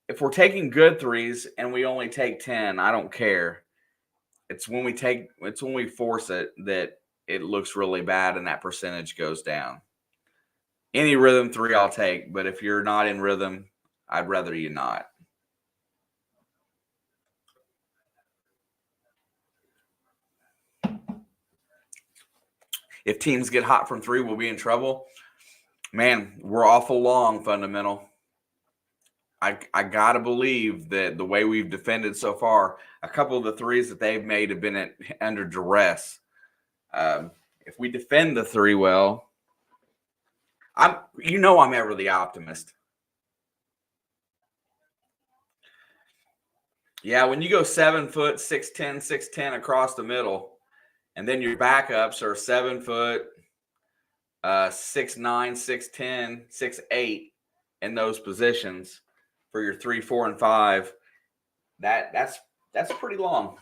if we're taking good threes and we only take 10, I don't care. It's when we force it that it looks really bad and that percentage goes down. Any rhythm three I'll take, but if you're not in rhythm, I'd rather you not. If teams get hot from three, we'll be in trouble. Man, we're awful long, fundamental. I got to believe that the way we've defended so far, a couple of the threes that they've made have been under duress. If we defend the three well, I'm ever the optimist. Yeah, when you go 7 foot, 6'10", 6'10" across the middle, and then your backups are 7 foot, 6'9", 6'10", 6'8" in those positions for your 3, 4, and 5. That's pretty long.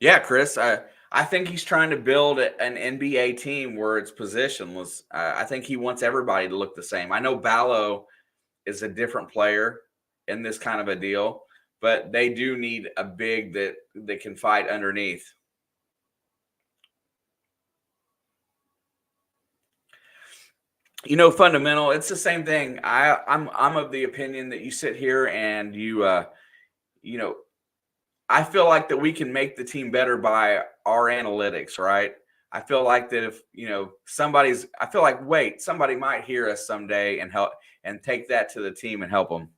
Yeah, Chris, I think he's trying to build an NBA team where it's positionless. I think he wants everybody to look the same. I know Ballo is a different player in this kind of a deal, but they do need a big that can fight underneath. Fundamental, it's the same thing. I'm of the opinion that you sit here and I feel like that we can make the team better by our analytics, right? I feel like that if, somebody might hear us someday and help and take that to the team and help them.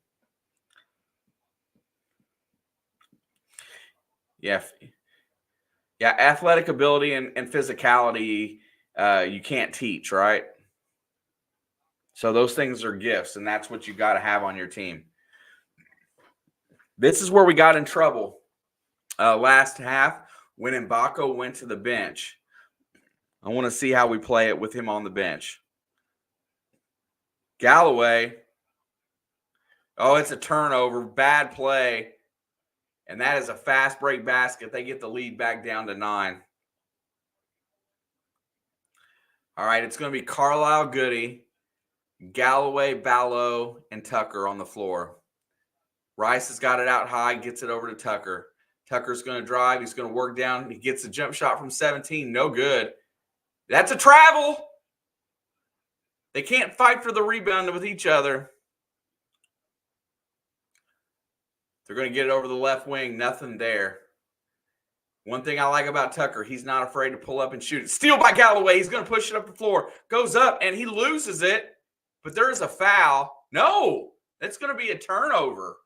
Yeah. Yeah. Athletic ability and physicality, you can't teach, right? So those things are gifts, and that's what you got to have on your team. This is where we got in trouble last half when Mbako went to the bench. I want to see how we play it with him on the bench. Galloway. Oh, it's a turnover. Bad play. And that is a fast break basket. They get the lead back down to 9. All right, it's going to be Carlisle, Goody, Galloway, Ballo, and Tucker on the floor. Rice has got it out high, gets it over to Tucker. Tucker's going to drive. He's going to work down. He gets a jump shot from 17. No good. That's a travel. They can't fight for the rebound with each other. They're going to get it over the left wing. Nothing there. One thing I like about Tucker, he's not afraid to pull up and shoot it. Steal by Galloway. He's going to push it up the floor. Goes up, and he loses it. But there is a foul. No, that's going to be a turnover.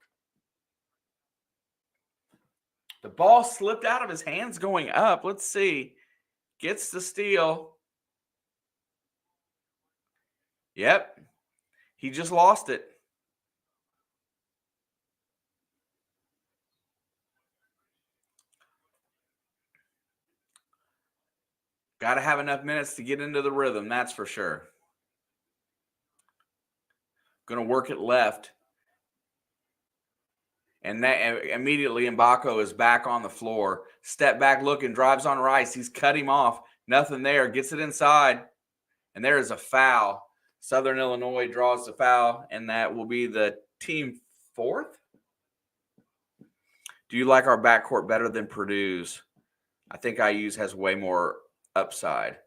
The ball slipped out of his hands going up. Let's see. Gets the steal. Yep. He just lost it. Got to have enough minutes to get into the rhythm, that's for sure. Going to work it left. And that immediately Mbako is back on the floor. Step back looking, drives on Rice. He's cut him off. Nothing there. Gets it inside. And there is a foul. Southern Illinois draws the foul, and that will be the team fourth. Do you like our backcourt better than Purdue's? I think IU's has way more upside.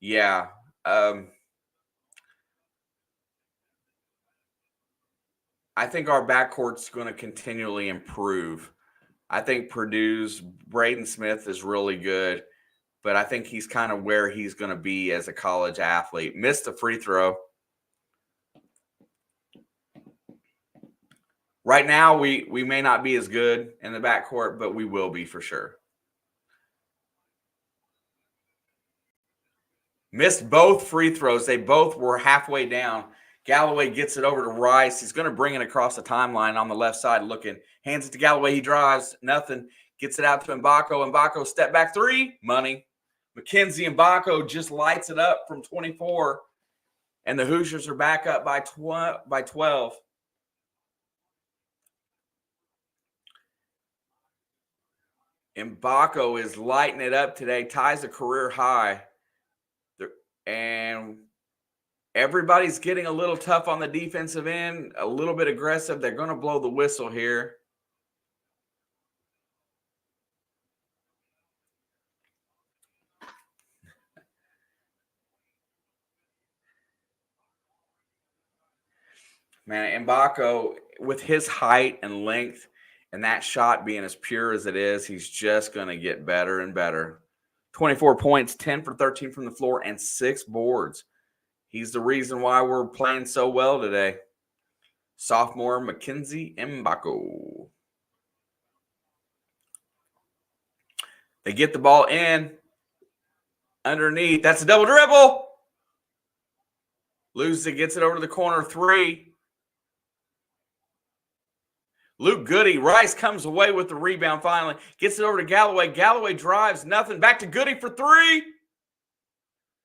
Yeah. I think our backcourt's going to continually improve. I think Purdue's Braden Smith is really good, but I think he's kind of where he's going to be as a college athlete. Missed the free throw. Right now, we may not be as good in the backcourt, but we will be for sure. Missed both free throws. They both were halfway down. Galloway gets it over to Rice. He's going to bring it across the timeline on the left side looking. Hands it to Galloway. He drives. Nothing. Gets it out to Mbako. Mbako step back three. Money. Mackenzie Mbako just lights it up from 24. And the Hoosiers are back up by 12. Mbako is lighting it up today. Ties a career high. And everybody's getting a little tough on the defensive end, a little bit aggressive. They're going to blow the whistle here. Man, Mbako, with his height and length and that shot being as pure as it is, he's just going to get better and better. 24 points, 10 for 13 from the floor, and 6 boards. He's the reason why we're playing so well today. Sophomore Mackenzie Mbako. They get the ball in underneath. That's a double dribble. Loses it, gets it over to the corner three. Luke Goody. Rice comes away with the rebound finally. Gets it over to Galloway. Galloway drives. Nothing. Back to Goody for three.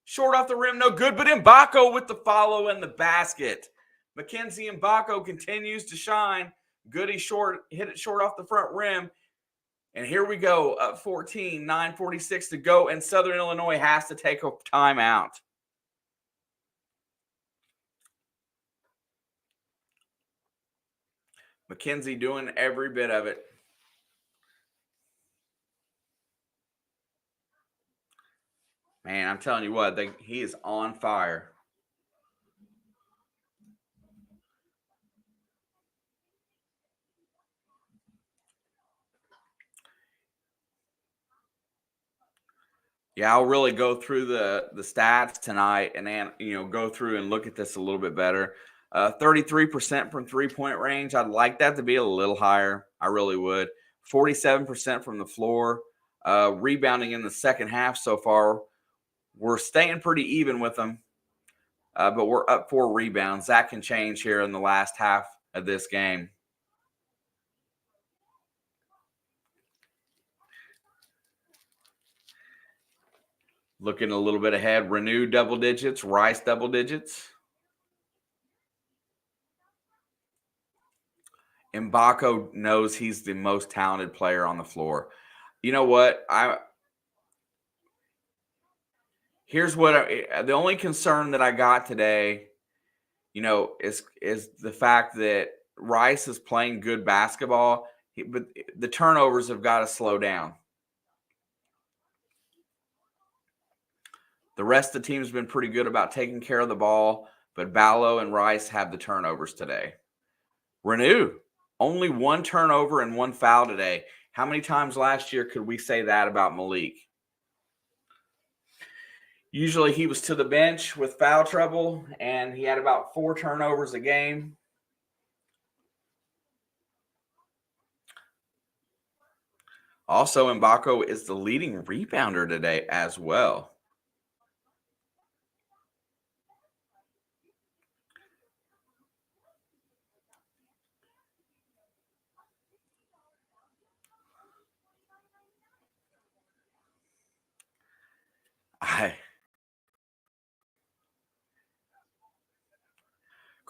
Short off the rim. No good. But Mbako with the follow and the basket. Mackenzie Mbako continues to shine. Goody short. Hit it short off the front rim. And here we go. Up 14. 9:46 to go. And Southern Illinois has to take a timeout. Mackenzie doing every bit of it. Man, I'm telling you what, he is on fire. Yeah, I'll really go through the stats tonight and then, go through and look at this a little bit better. 33% from three-point range. I'd like that to be a little higher. I really would. 47% from the floor. Rebounding in the second half so far. We're staying pretty even with them, but we're up 4 rebounds. That can change here in the last half of this game. Looking a little bit ahead. Renew double digits. Rice double digits. Mbako knows he's the most talented player on the floor. You know what? The only concern that I got today, is the fact that Rice is playing good basketball, but the turnovers have got to slow down. The rest of the team's been pretty good about taking care of the ball, but Ballo and Rice have the turnovers today. Renew, only 1 turnover and 1 foul today. How many times last year could we say that about Malik? Usually he was to the bench with foul trouble, and he had about 4 turnovers a game. Also, Mbako is the leading rebounder today as well.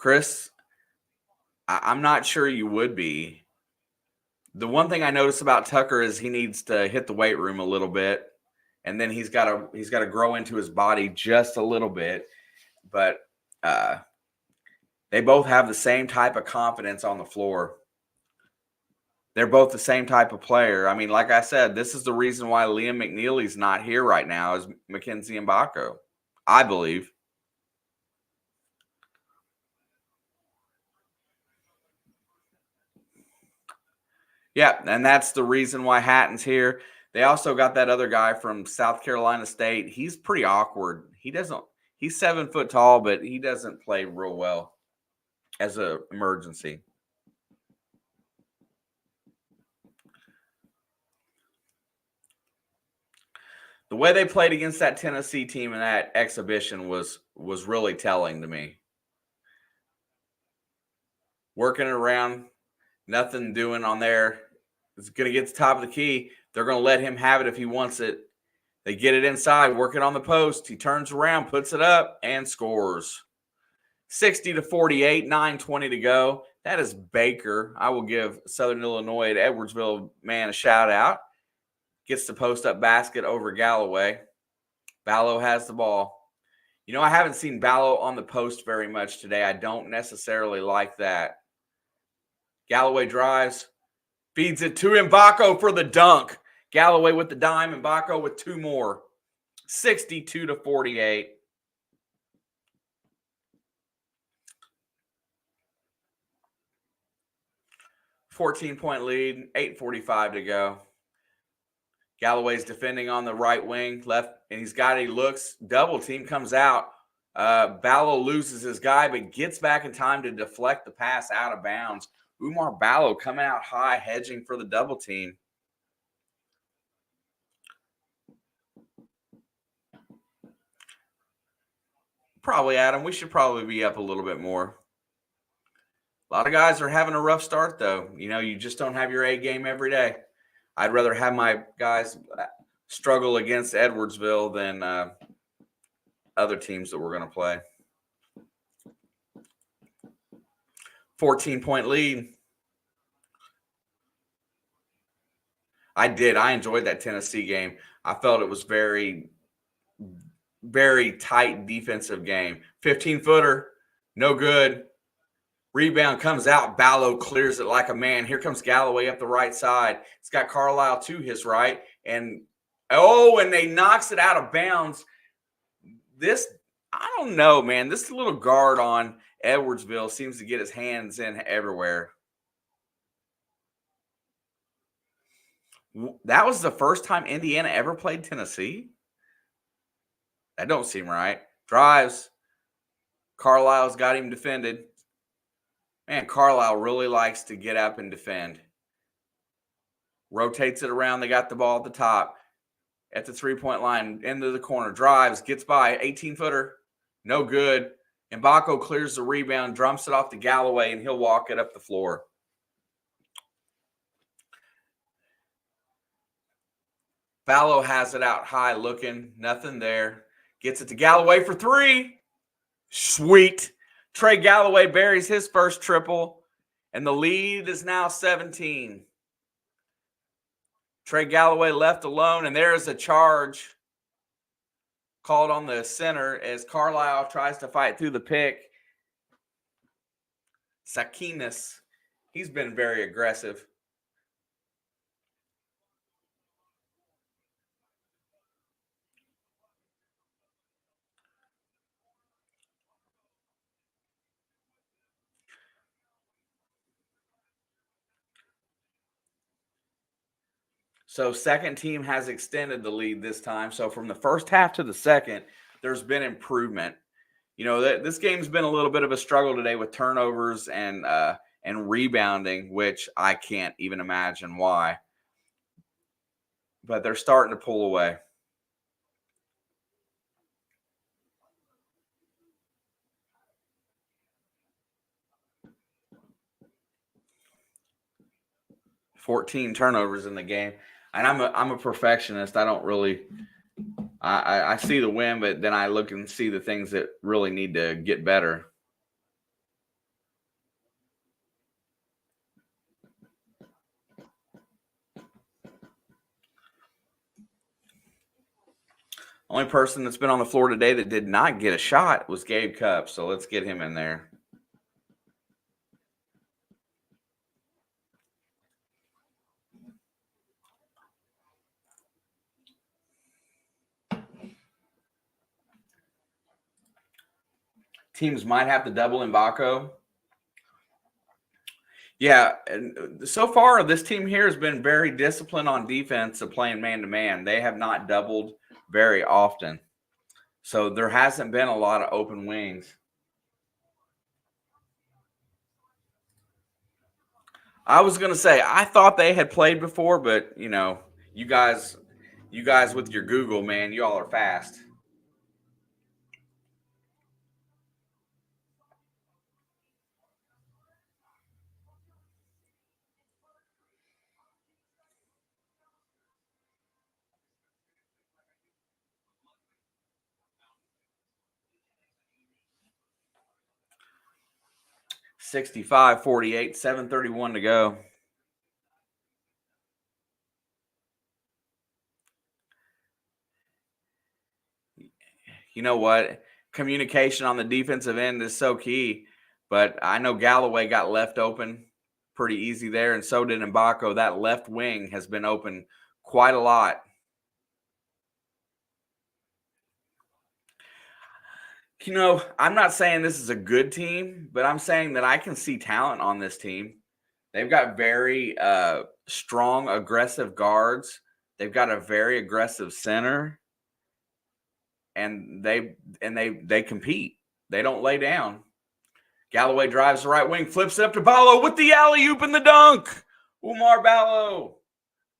Chris, I'm not sure you would be. The one thing I noticed about Tucker is he needs to hit the weight room a little bit, and then he's got to grow into his body just a little bit. But they both have the same type of confidence on the floor. They're both the same type of player. I mean, like I said, this is the reason why Liam McNeely's not here right now is Mackenzie Mbako, I believe. Yeah, and that's the reason why Hatton's here. They also got that other guy from South Carolina State. He's pretty awkward. He's 7 foot tall, but he doesn't play real well as an emergency. The way they played against that Tennessee team in that exhibition was really telling to me. Working it around, nothing doing on there. It's going to get to the top of the key. They're going to let him have it if he wants it. They get it inside, working on the post. He turns around, puts it up, and scores. 60-48, 9:20 to go. That is Baker. I will give Southern Illinois at Edwardsville man a shout out. Gets the post-up basket over Galloway. Ballo has the ball. You know, I haven't seen Ballo on the post very much today. I don't necessarily like that. Galloway drives, feeds it to Mbako for the dunk. Galloway with the dime, Mbako with 2 more. 62-48. $14-point lead, 8:45 to go. Galloway's defending on the right wing, left, and he looks, double team comes out. Ballo loses his guy, but gets back in time to deflect the pass out of bounds. Umar Ballo coming out high, hedging for the double team. Probably, Adam, we should probably be up a little bit more. A lot of guys are having a rough start, though. You know, you just don't have your A game every day. I'd rather have my guys struggle against Edwardsville than other teams that we're going to play. 14-point lead. I enjoyed that Tennessee game. I felt it was very, very tight defensive game. 15-footer, no good. Rebound comes out. Ballo clears it like a man. Here comes Galloway up the right side. It's got Carlisle to his right. And they knocks it out of bounds. I don't know, man. This little guard on Edwardsville seems to get his hands in everywhere. That was the first time Indiana ever played Tennessee? That don't seem right. Drives. Carlisle's got him defended. Man, Carlisle really likes to get up and defend. Rotates it around. They got the ball at the top. At the 3-point line, into the corner. Drives, gets by. 18-footer. No good. Mbako clears the rebound, drumps it off to Galloway, and he'll walk it up the floor. Ballo has it out high looking. Nothing there. Gets it to Galloway for 3. Sweet. Trey Galloway buries his first triple, and the lead is now 17. Trey Galloway left alone, and there is a charge called on the center as Carlisle tries to fight through the pick. Sakinas, he's been very aggressive. So second team has extended the lead this time. So from the first half to the second, there's been improvement. You know, this game's been a little bit of a struggle today with turnovers and rebounding, which I can't even imagine why. But they're starting to pull away. $14 turnovers in the game. And I'm a perfectionist. I don't really I see the win, but then I look and see the things that really need to get better. Only person that's been on the floor today that did not get a shot was Gabe Cup. So let's get him in there. Teams might have to double Mbako. Yeah, and so far this team here has been very disciplined on defense of playing man-to-man. They have not doubled very often. So there hasn't been a lot of open wings. I was going to say, I thought they had played before, but, you know, you guys with your Google, man, you all are fast. $65-48, 7:31 to go. You know what? Communication on the defensive end is so key. But I know Galloway got left open pretty easy there, and so did Mbako. That left wing has been open quite a lot. You know, I'm not saying this is a good team, but I'm saying that I can see talent on this team. They've got very strong, aggressive guards. They've got a very aggressive center, and they compete. They don't lay down. Galloway drives the right wing, flips it up to Ballo with the alley-oop and the dunk. Umar Ballo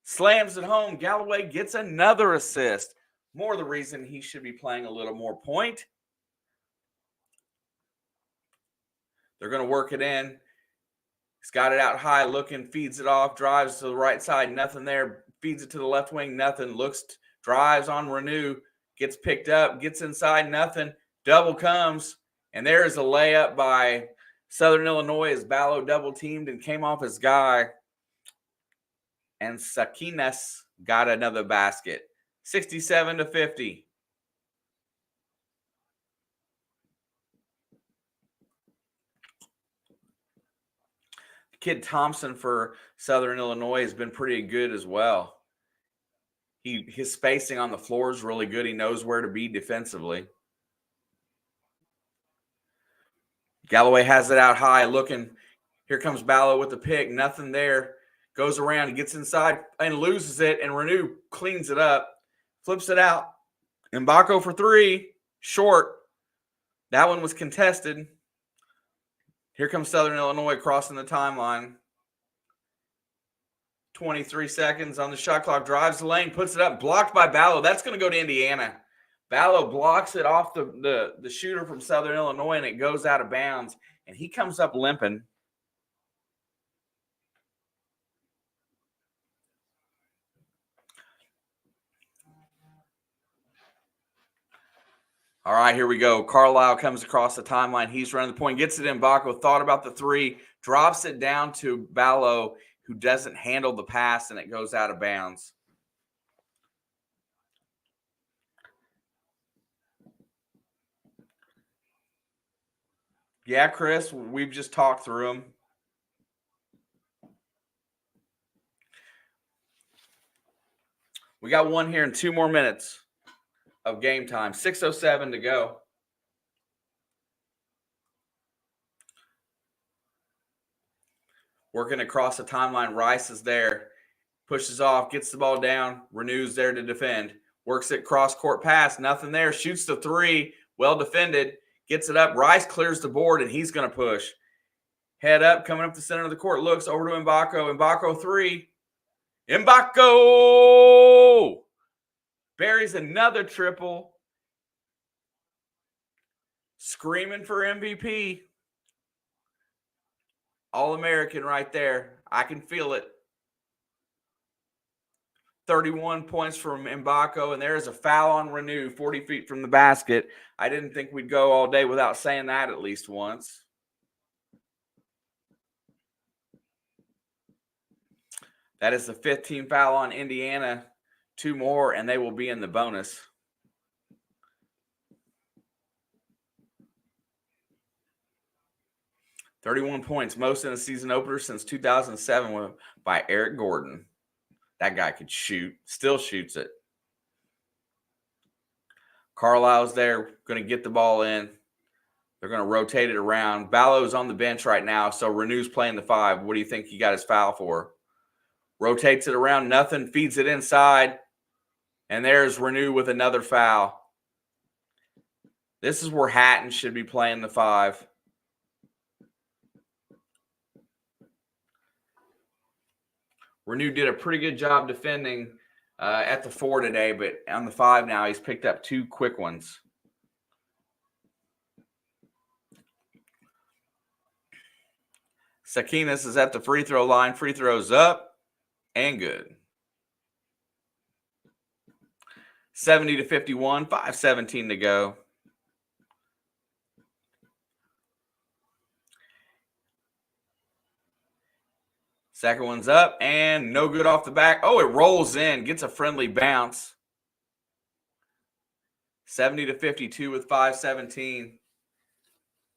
slams it home. Galloway gets another assist. More the reason he should be playing a little more point. They're going to work it in. He's got it out high, looking, feeds it off, drives to the right side, nothing there. Feeds it to the left wing, nothing. Looks, drives on Renew, gets picked up, gets inside, nothing. Double comes, and there is a layup by Southern Illinois as Ballo double teamed and came off his guy. And Sakinas got another basket. 67-50. Kid Thompson for Southern Illinois has been pretty good as well. His spacing on the floor is really good. He knows where to be defensively. Galloway has it out high, looking. Here comes Ballo with the pick. Nothing there. Goes around, gets inside, and loses it. And Renew cleans it up, flips it out. Mbako for three, short. That one was contested. Here comes Southern Illinois crossing the timeline. 23 seconds on the shot clock. Drives the lane, puts it up, blocked by Ballo. That's going to go to Indiana. Ballo blocks it off the shooter from Southern Illinois, and it goes out of bounds. And he comes up limping. All right, here we go. Carlisle comes across the timeline. He's running the point, gets it in. Mbako thought about the three, drops it down to Ballo, who doesn't handle the pass, and it goes out of bounds. Yeah, Chris, we've just talked through them. We got one here in 2 more minutes of game time. 6:07 to go. Working across the timeline. Rice is there. Pushes off, gets the ball down. Renew's there to defend. Works it cross-court pass. Nothing there. Shoots the three. Well defended. Gets it up. Rice clears the board, and he's going to push. Head up, coming up the center of the court. Looks over to Mbako. Mbako three. Mbako buries another triple. Screaming for MVP. All-American right there. I can feel it. 31 points from Mbako, and there is a foul on Renew, 40 feet from the basket. I didn't think we'd go all day without saying that at least once. That is the 15th foul on Indiana. 2 more, and they will be in the bonus. 31 points, most in a season opener since 2007 by Eric Gordon. That guy could shoot, still shoots it. Carlisle's there, going to get the ball in. They're going to rotate it around. Ballow's on the bench right now, so Renew's playing the 5. What do you think he got his foul for? Rotates it around, nothing, feeds it inside, and there's Renew with another foul. This is where Hatton should be playing the 5. Renew did a pretty good job defending at the 4 today, but on the 5 now, he's picked up 2 quick ones. Sakinas is at the free throw line. Free throws up and good. 70-51, 5:17 to go. Second one's up and no good off the back. Oh, it rolls in, gets a friendly bounce. 70-52 with 5:17.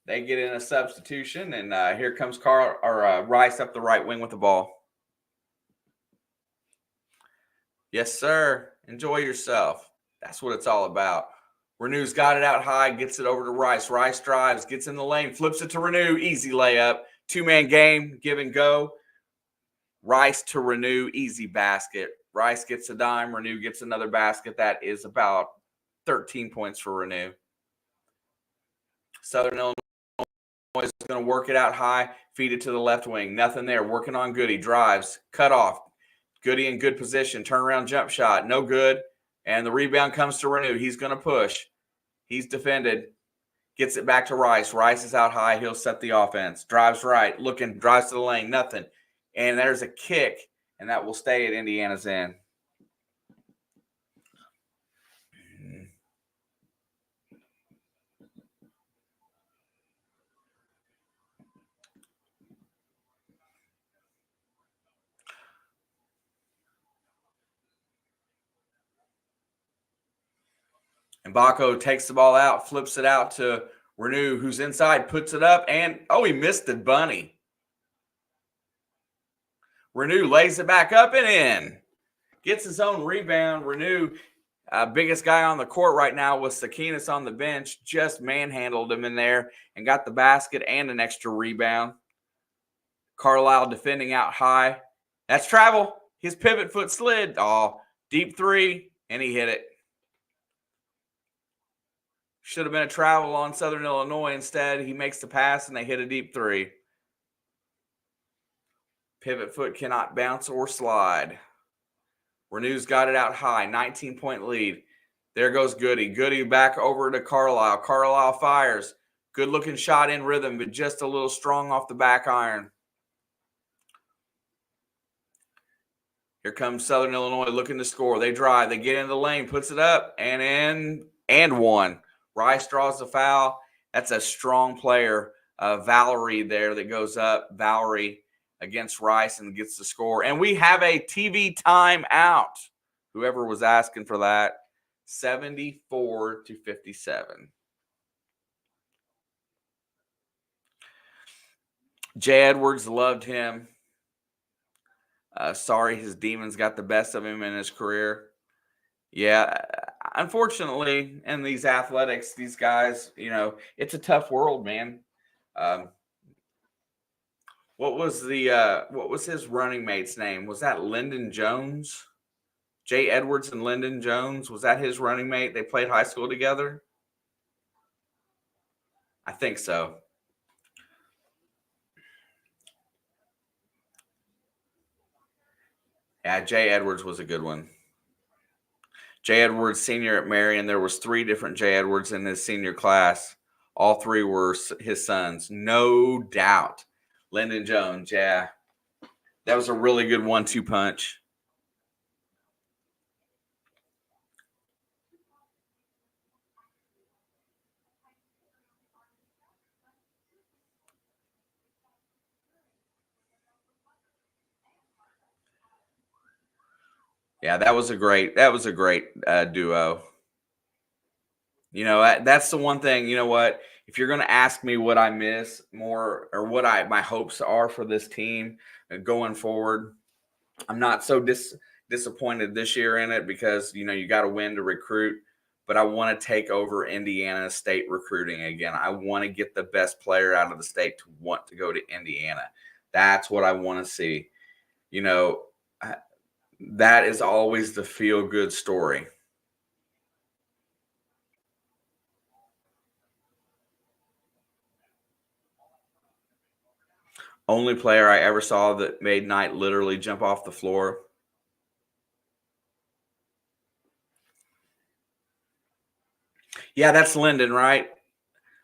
They get in a substitution, and here comes Rice up the right wing with the ball. Yes, sir. Enjoy yourself. That's what it's all about. Renew's got it out high, gets it over to Rice. Rice drives, gets in the lane, flips it to Renew. Easy layup. 2-man game, give and go. Rice to Renew, easy basket. Rice gets a dime. Renew gets another basket. That is about 13 points for Renew. Southern Illinois is going to work it out high, feed it to the left wing. Nothing there. Working on Goody. Drives. Cut off. Goody in good position. Turnaround jump shot. No good. And the rebound comes to Renew. He's going to push. He's defended. Gets it back to Rice. Rice is out high. He'll set the offense. Drives right. Looking. Drives to the lane. Nothing. And there's a kick. And that will stay at Indiana's end. And Baco takes the ball out, flips it out to Renew, who's inside, puts it up, and, oh, he missed the bunny. Renew lays it back up and in. Gets his own rebound. Renew, biggest guy on the court right now with Sakinas on the bench, just manhandled him in there and got the basket and an extra rebound. Carlisle defending out high. That's travel. His pivot foot slid. Oh, deep 3, and he hit it. Should have been a travel on Southern Illinois. Instead, he makes the pass, and they hit a deep 3. Pivot foot cannot bounce or slide. Renew's got it out high. 19-point lead. There goes Goody. Goody back over to Carlisle. Carlisle fires. Good-looking shot in rhythm, but just a little strong off the back iron. Here comes Southern Illinois looking to score. They drive. They get in the lane. Puts it up and in and one. Rice draws the foul. That's a strong player. Valerie there that goes up. Valerie against Rice and gets the score. And we have a TV timeout. Whoever was asking for that. 74-57. Jay Edwards, loved him. Sorry his demons got the best of him in his career. Yeah, unfortunately, in these athletics, these guys, it's a tough world, man. What was his running mate's name? Was that Lyndon Jones? Jay Edwards and Lyndon Jones? Was that his running mate? They played high school together? I think so. Yeah, Jay Edwards was a good one. Jay Edwards, senior at Marion. There was 3 different Jay Edwards in his senior class. All 3 were his sons, no doubt. Lyndon Jones, yeah. That was a really good 1-2 punch. Yeah, that was a great duo. That's the one thing, you know what? if you're going to ask me what I miss more or what my hopes are for this team going forward, I'm not so disappointed this year in it because, you got to win to recruit. But I want to take over Indiana State recruiting again. I want to get the best player out of the state to want to go to Indiana. That's what I want to see. That is always the feel-good story. Only player I ever saw that made Knight literally jump off the floor. Yeah, that's Lyndon, right?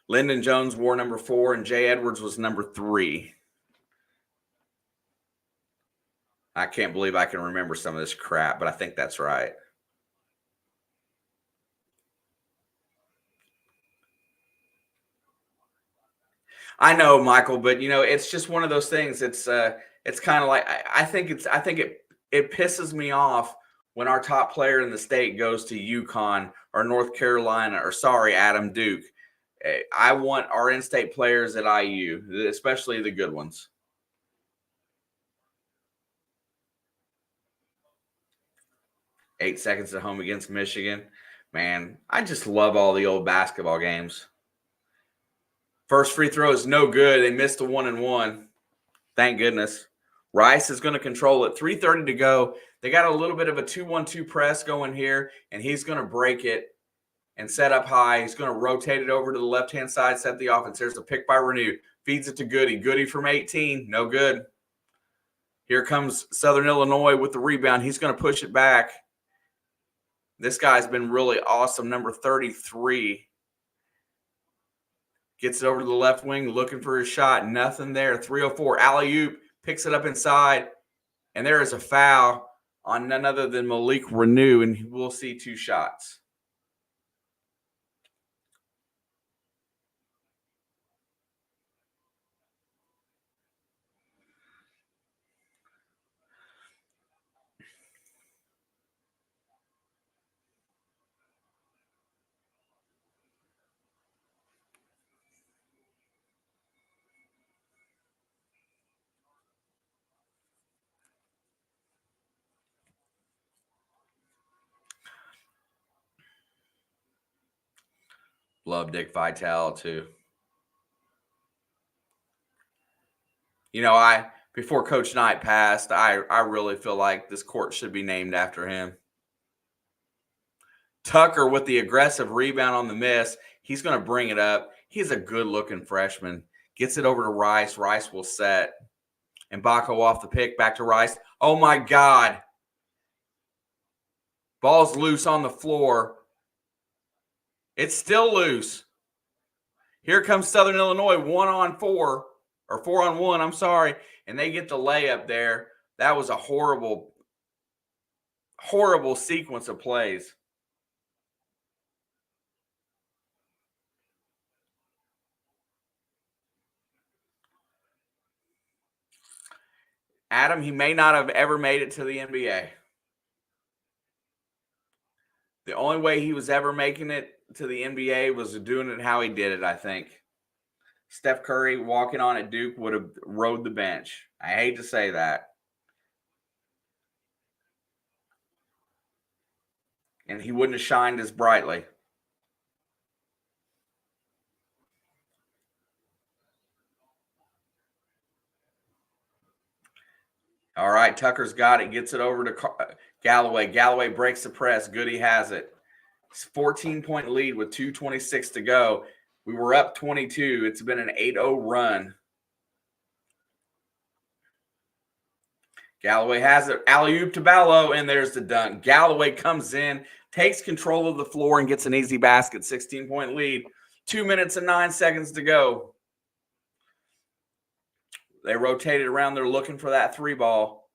Lyndon Jones wore number 4, and Jay Edwards was number 3. I can't believe I can remember some of this crap, but I think that's right. I know, Michael, but it's just one of those things. It's kind of like I think it pisses me off when our top player in the state goes to UConn or North Carolina or Adam Duke. I want our in-state players at IU, especially the good ones. Eight seconds at home against Michigan. Man, I just love all the old basketball games. First free throw is no good. They missed a 1-and-1. Thank goodness. Rice is going to control it. 3:30 to go. They got a little bit of a 2-1-2 press going here, and he's going to break it and set up high. He's going to rotate it over to the left-hand side, set the offense. There's a pick by Renew. Feeds it to Goody. Goody from 18. No good. Here comes Southern Illinois with the rebound. He's going to push it back. This guy's been really awesome. Number 33. Gets it over to the left wing, looking for his shot. Nothing there. 304. Alley-oop. Picks it up inside. And there is a foul on none other than Malik Renew, and we'll see 2 shots. Love Dick Vitale too. Before Coach Knight passed, I really feel like this court should be named after him. Tucker with the aggressive rebound on the miss. He's going to bring it up. He's a good-looking freshman. Gets it over to Rice. Rice will set. And Baco off the pick. Back to Rice. Oh, my God. Ball's loose on the floor. It's still loose. Here comes Southern Illinois, 1-on-4, or 4-on-1, I'm sorry. And they get the layup there. That was a horrible, horrible sequence of plays. Adam, he may not have ever made it to the NBA. The only way he was ever making it to the NBA was doing it how he did it, I think. Steph Curry walking on at Duke would have rode the bench. I hate to say that. And he wouldn't have shined as brightly. All right, Tucker's got it. Gets it over to Galloway. Galloway breaks the press. Goody has it. It's 14-point lead with 2:26 to go. We were up 22. It's been an 8-0 run. Galloway has it. Alley-oop to Ballo, and there's the dunk. Galloway comes in, takes control of the floor, and gets an easy basket. 16-point lead. 2 minutes and 9 seconds to go. They rotated around. They're looking for that 3-ball.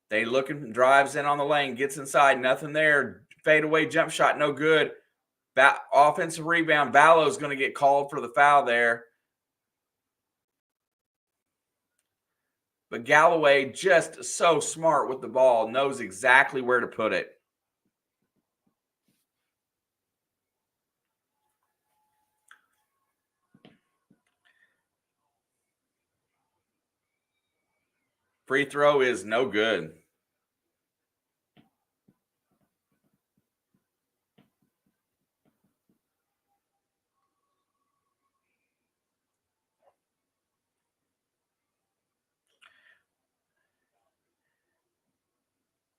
They looking, drives in on the lane, gets inside. Nothing there. Fadeaway jump shot, no good. Offensive rebound. Ballo's going to get called for the foul there. But Galloway, just so smart with the ball, knows exactly where to put it. Free throw is no good.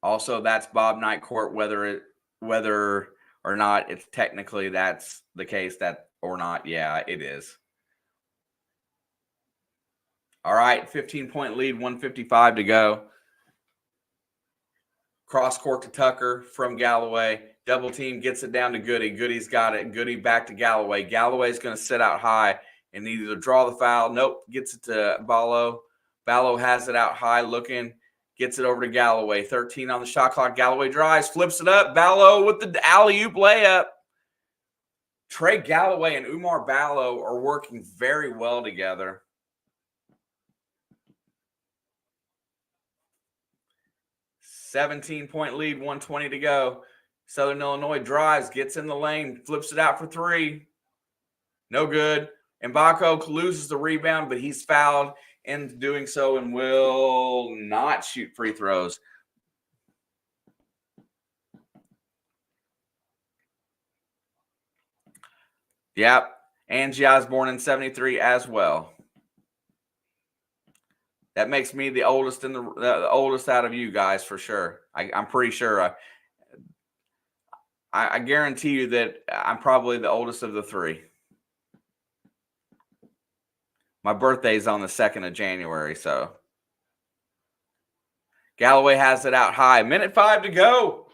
Also, that's Bob Knight court, whether or not it's technically that's the case that or not. Yeah, it is. All right, 15-point lead, 155 to go. Cross court to Tucker from Galloway. Double team gets it down to Goody. Goody's got it. Goody back to Galloway. Galloway's going to sit out high and either draw the foul. Nope, gets it to Ballo. Ballo has it out high looking. Gets it over to Galloway. 13 on the shot clock. Galloway drives, flips it up. Ballo with the alley-oop layup. Trey Galloway and Umar Ballo are working very well together. $17-point lead, 120 to go. Southern Illinois drives, gets in the lane, flips it out for three. No good. Mbako loses the rebound, but he's fouled in doing so and will not shoot free throws. Yep. Angie Osborne in 73 as well. That makes me the oldest in the oldest out of you guys for sure. I'm pretty sure. I guarantee you that I'm probably the oldest of the three. My birthday's on the 2nd of January, so. Galloway has it out high. 1:05 to go.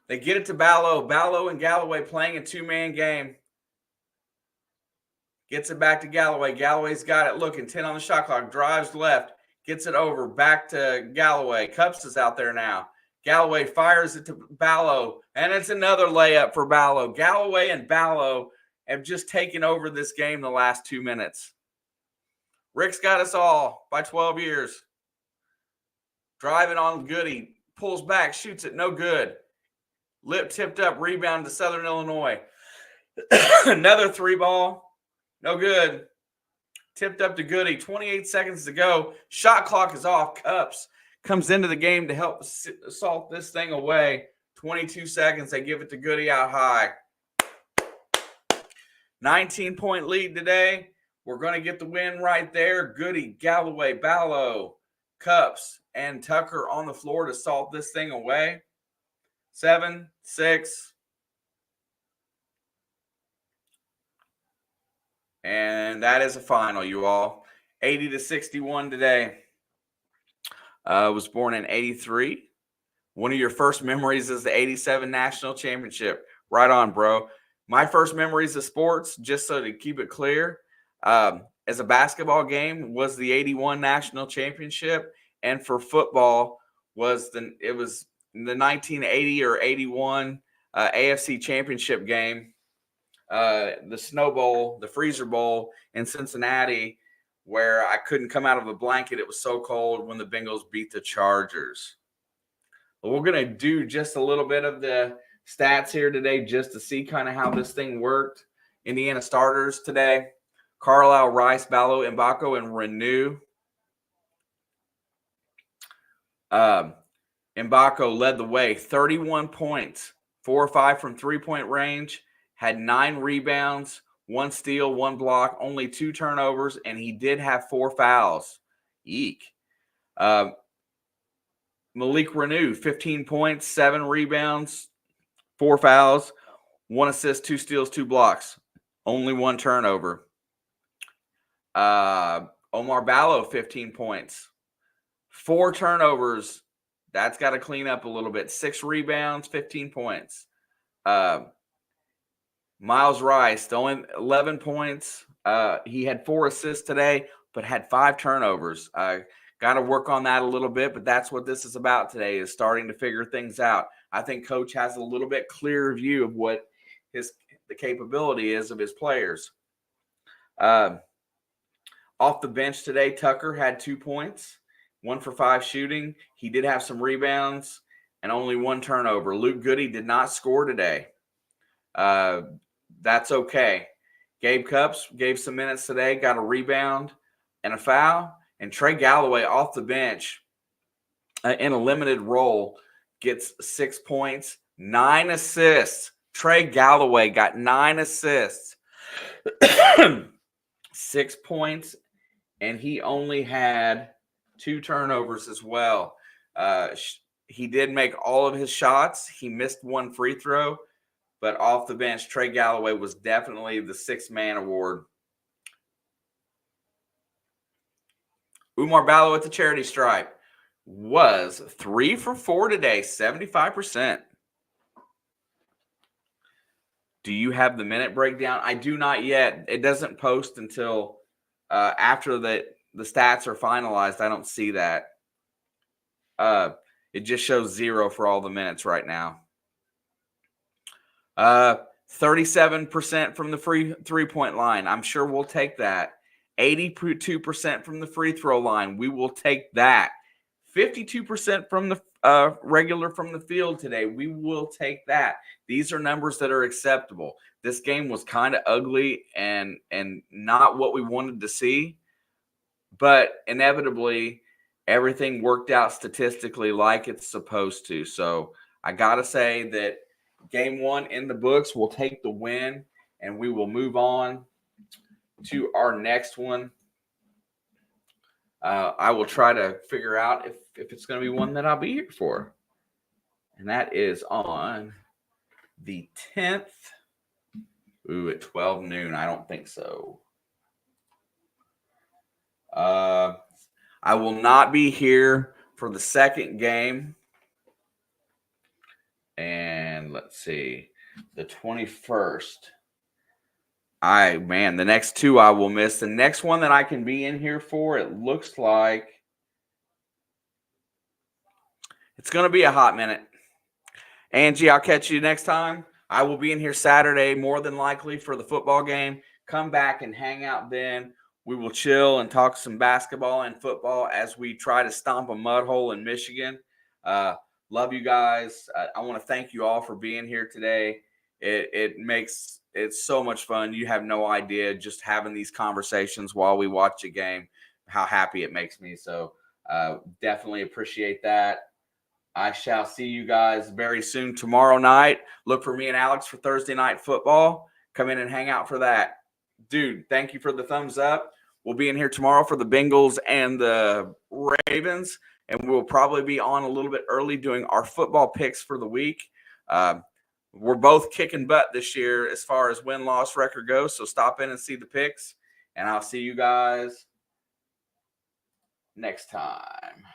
They get it to Ballo. Ballo and Galloway playing a two-man game. Gets it back to Galloway. Galloway's got it looking. 10 on the shot clock. Drives left. Gets it over. Back to Galloway. Cups is out there now. Galloway fires it to Ballo. And it's another layup for Ballo. Galloway and Ballo have just taken over this game the last 2 minutes. Rick's got us all by 12 years. Driving on Goody. Pulls back. Shoots it. No good. Lip tipped up. Rebound to Southern Illinois. Another three ball. No good. Tipped up to Goody. 28 seconds to go. Shot clock is off. Cups comes into the game to help salt this thing away. 22 seconds. They give it to Goody out high. 19-point lead today. We're going to get the win right there. Goody, Galloway, Ballo, Cups, and Tucker on the floor to salt this thing away. 7, 6. And that is a final, you all. 80-61 today. Was born in 83. One of your first memories is the 87 National Championship. Right on, bro. My first memories of sports, just so to keep it clear, as a basketball game was the 81 National Championship. And for football it was the 1980 or 81 AFC Championship game. The Snow Bowl, the Freezer Bowl in Cincinnati, where I couldn't come out of the blanket. It was so cold when the Bengals beat the Chargers. But we're going to do just a little bit of the stats here today just to see kind of how this thing worked. Indiana starters today: Carlisle, Rice, Ballo, Mbako, and Renew. Mbako led the way, 31 points, 4 or 5 from three-point range, had 9 rebounds, 1 steal, 1 block, only 2 turnovers, and he did have 4 fouls. Eek. Malik Renew, 15 points, 7 rebounds, 4 fouls, 1 assist, 2 steals, 2 blocks, only 1 turnover. Omar Ballo, 15 points, 4 turnovers. That's got to clean up a little bit. 6 rebounds, 15 points. Miles Rice, only 11 points. He had 4 assists today, but had 5 turnovers. Got to work on that a little bit, but that's what this is about today, is starting to figure things out. I think Coach has a little bit clearer view of what the capability is of his players. Off the bench today, Tucker had 2 points, 1 for 5 shooting. He did have some rebounds and only 1 turnover. Luke Goody did not score today. That's okay. Gabe Cups gave some minutes today, got a rebound and a foul. And Trey Galloway off the bench in a limited role gets 6 points, 9 assists. Trey Galloway got 9 assists, 6 points, and he only had 2 turnovers as well. He did make all of his shots. He missed 1 free throw, but off the bench, Trey Galloway was definitely the 6th-man award. Umar Ballo at the charity stripe was 3 for 4 today, 75%. Do you have the minute breakdown? I do not yet. It doesn't post until after the stats are finalized. I don't see that. It just shows 0 for all the minutes right now. 37% from the free 3-point line. I'm sure we'll take that. 82% from the free throw line. We will take that. 52% from the regular from the field today. We will take that. These are numbers that are acceptable. This game was kind of ugly and not what we wanted to see, but inevitably everything worked out statistically like it's supposed to. So I got to say that game 1 in the books. We'll take the win, and we will move on to our next one. I will try to figure out if it's going to be one that I'll be here for. And that is on the 10th. Ooh, at 12 noon. I don't think so. I will not be here for the second game. And let's see, the 21st. The next 2 I will miss. The next one that I can be in here for, it looks like it's going to be a hot minute. Angie, I'll catch you next time. I will be in here Saturday, more than likely, for the football game. Come back and hang out then. We will chill and talk some basketball and football as we try to stomp a mud hole in Michigan. Love you guys. I want to thank you all for being here today. It makes it so much fun. You have no idea, just having these conversations while we watch a game, how happy it makes me. So definitely appreciate that. I shall see you guys very soon tomorrow night. Look for me and Alex for Thursday night football. Come in and hang out for that. Dude, thank you for the thumbs up. We'll be in here tomorrow for the Bengals and the Ravens, and we'll probably be on a little bit early doing our football picks for the week. We're both kicking butt this year as far as win-loss record goes, so stop in and see the picks, and I'll see you guys next time.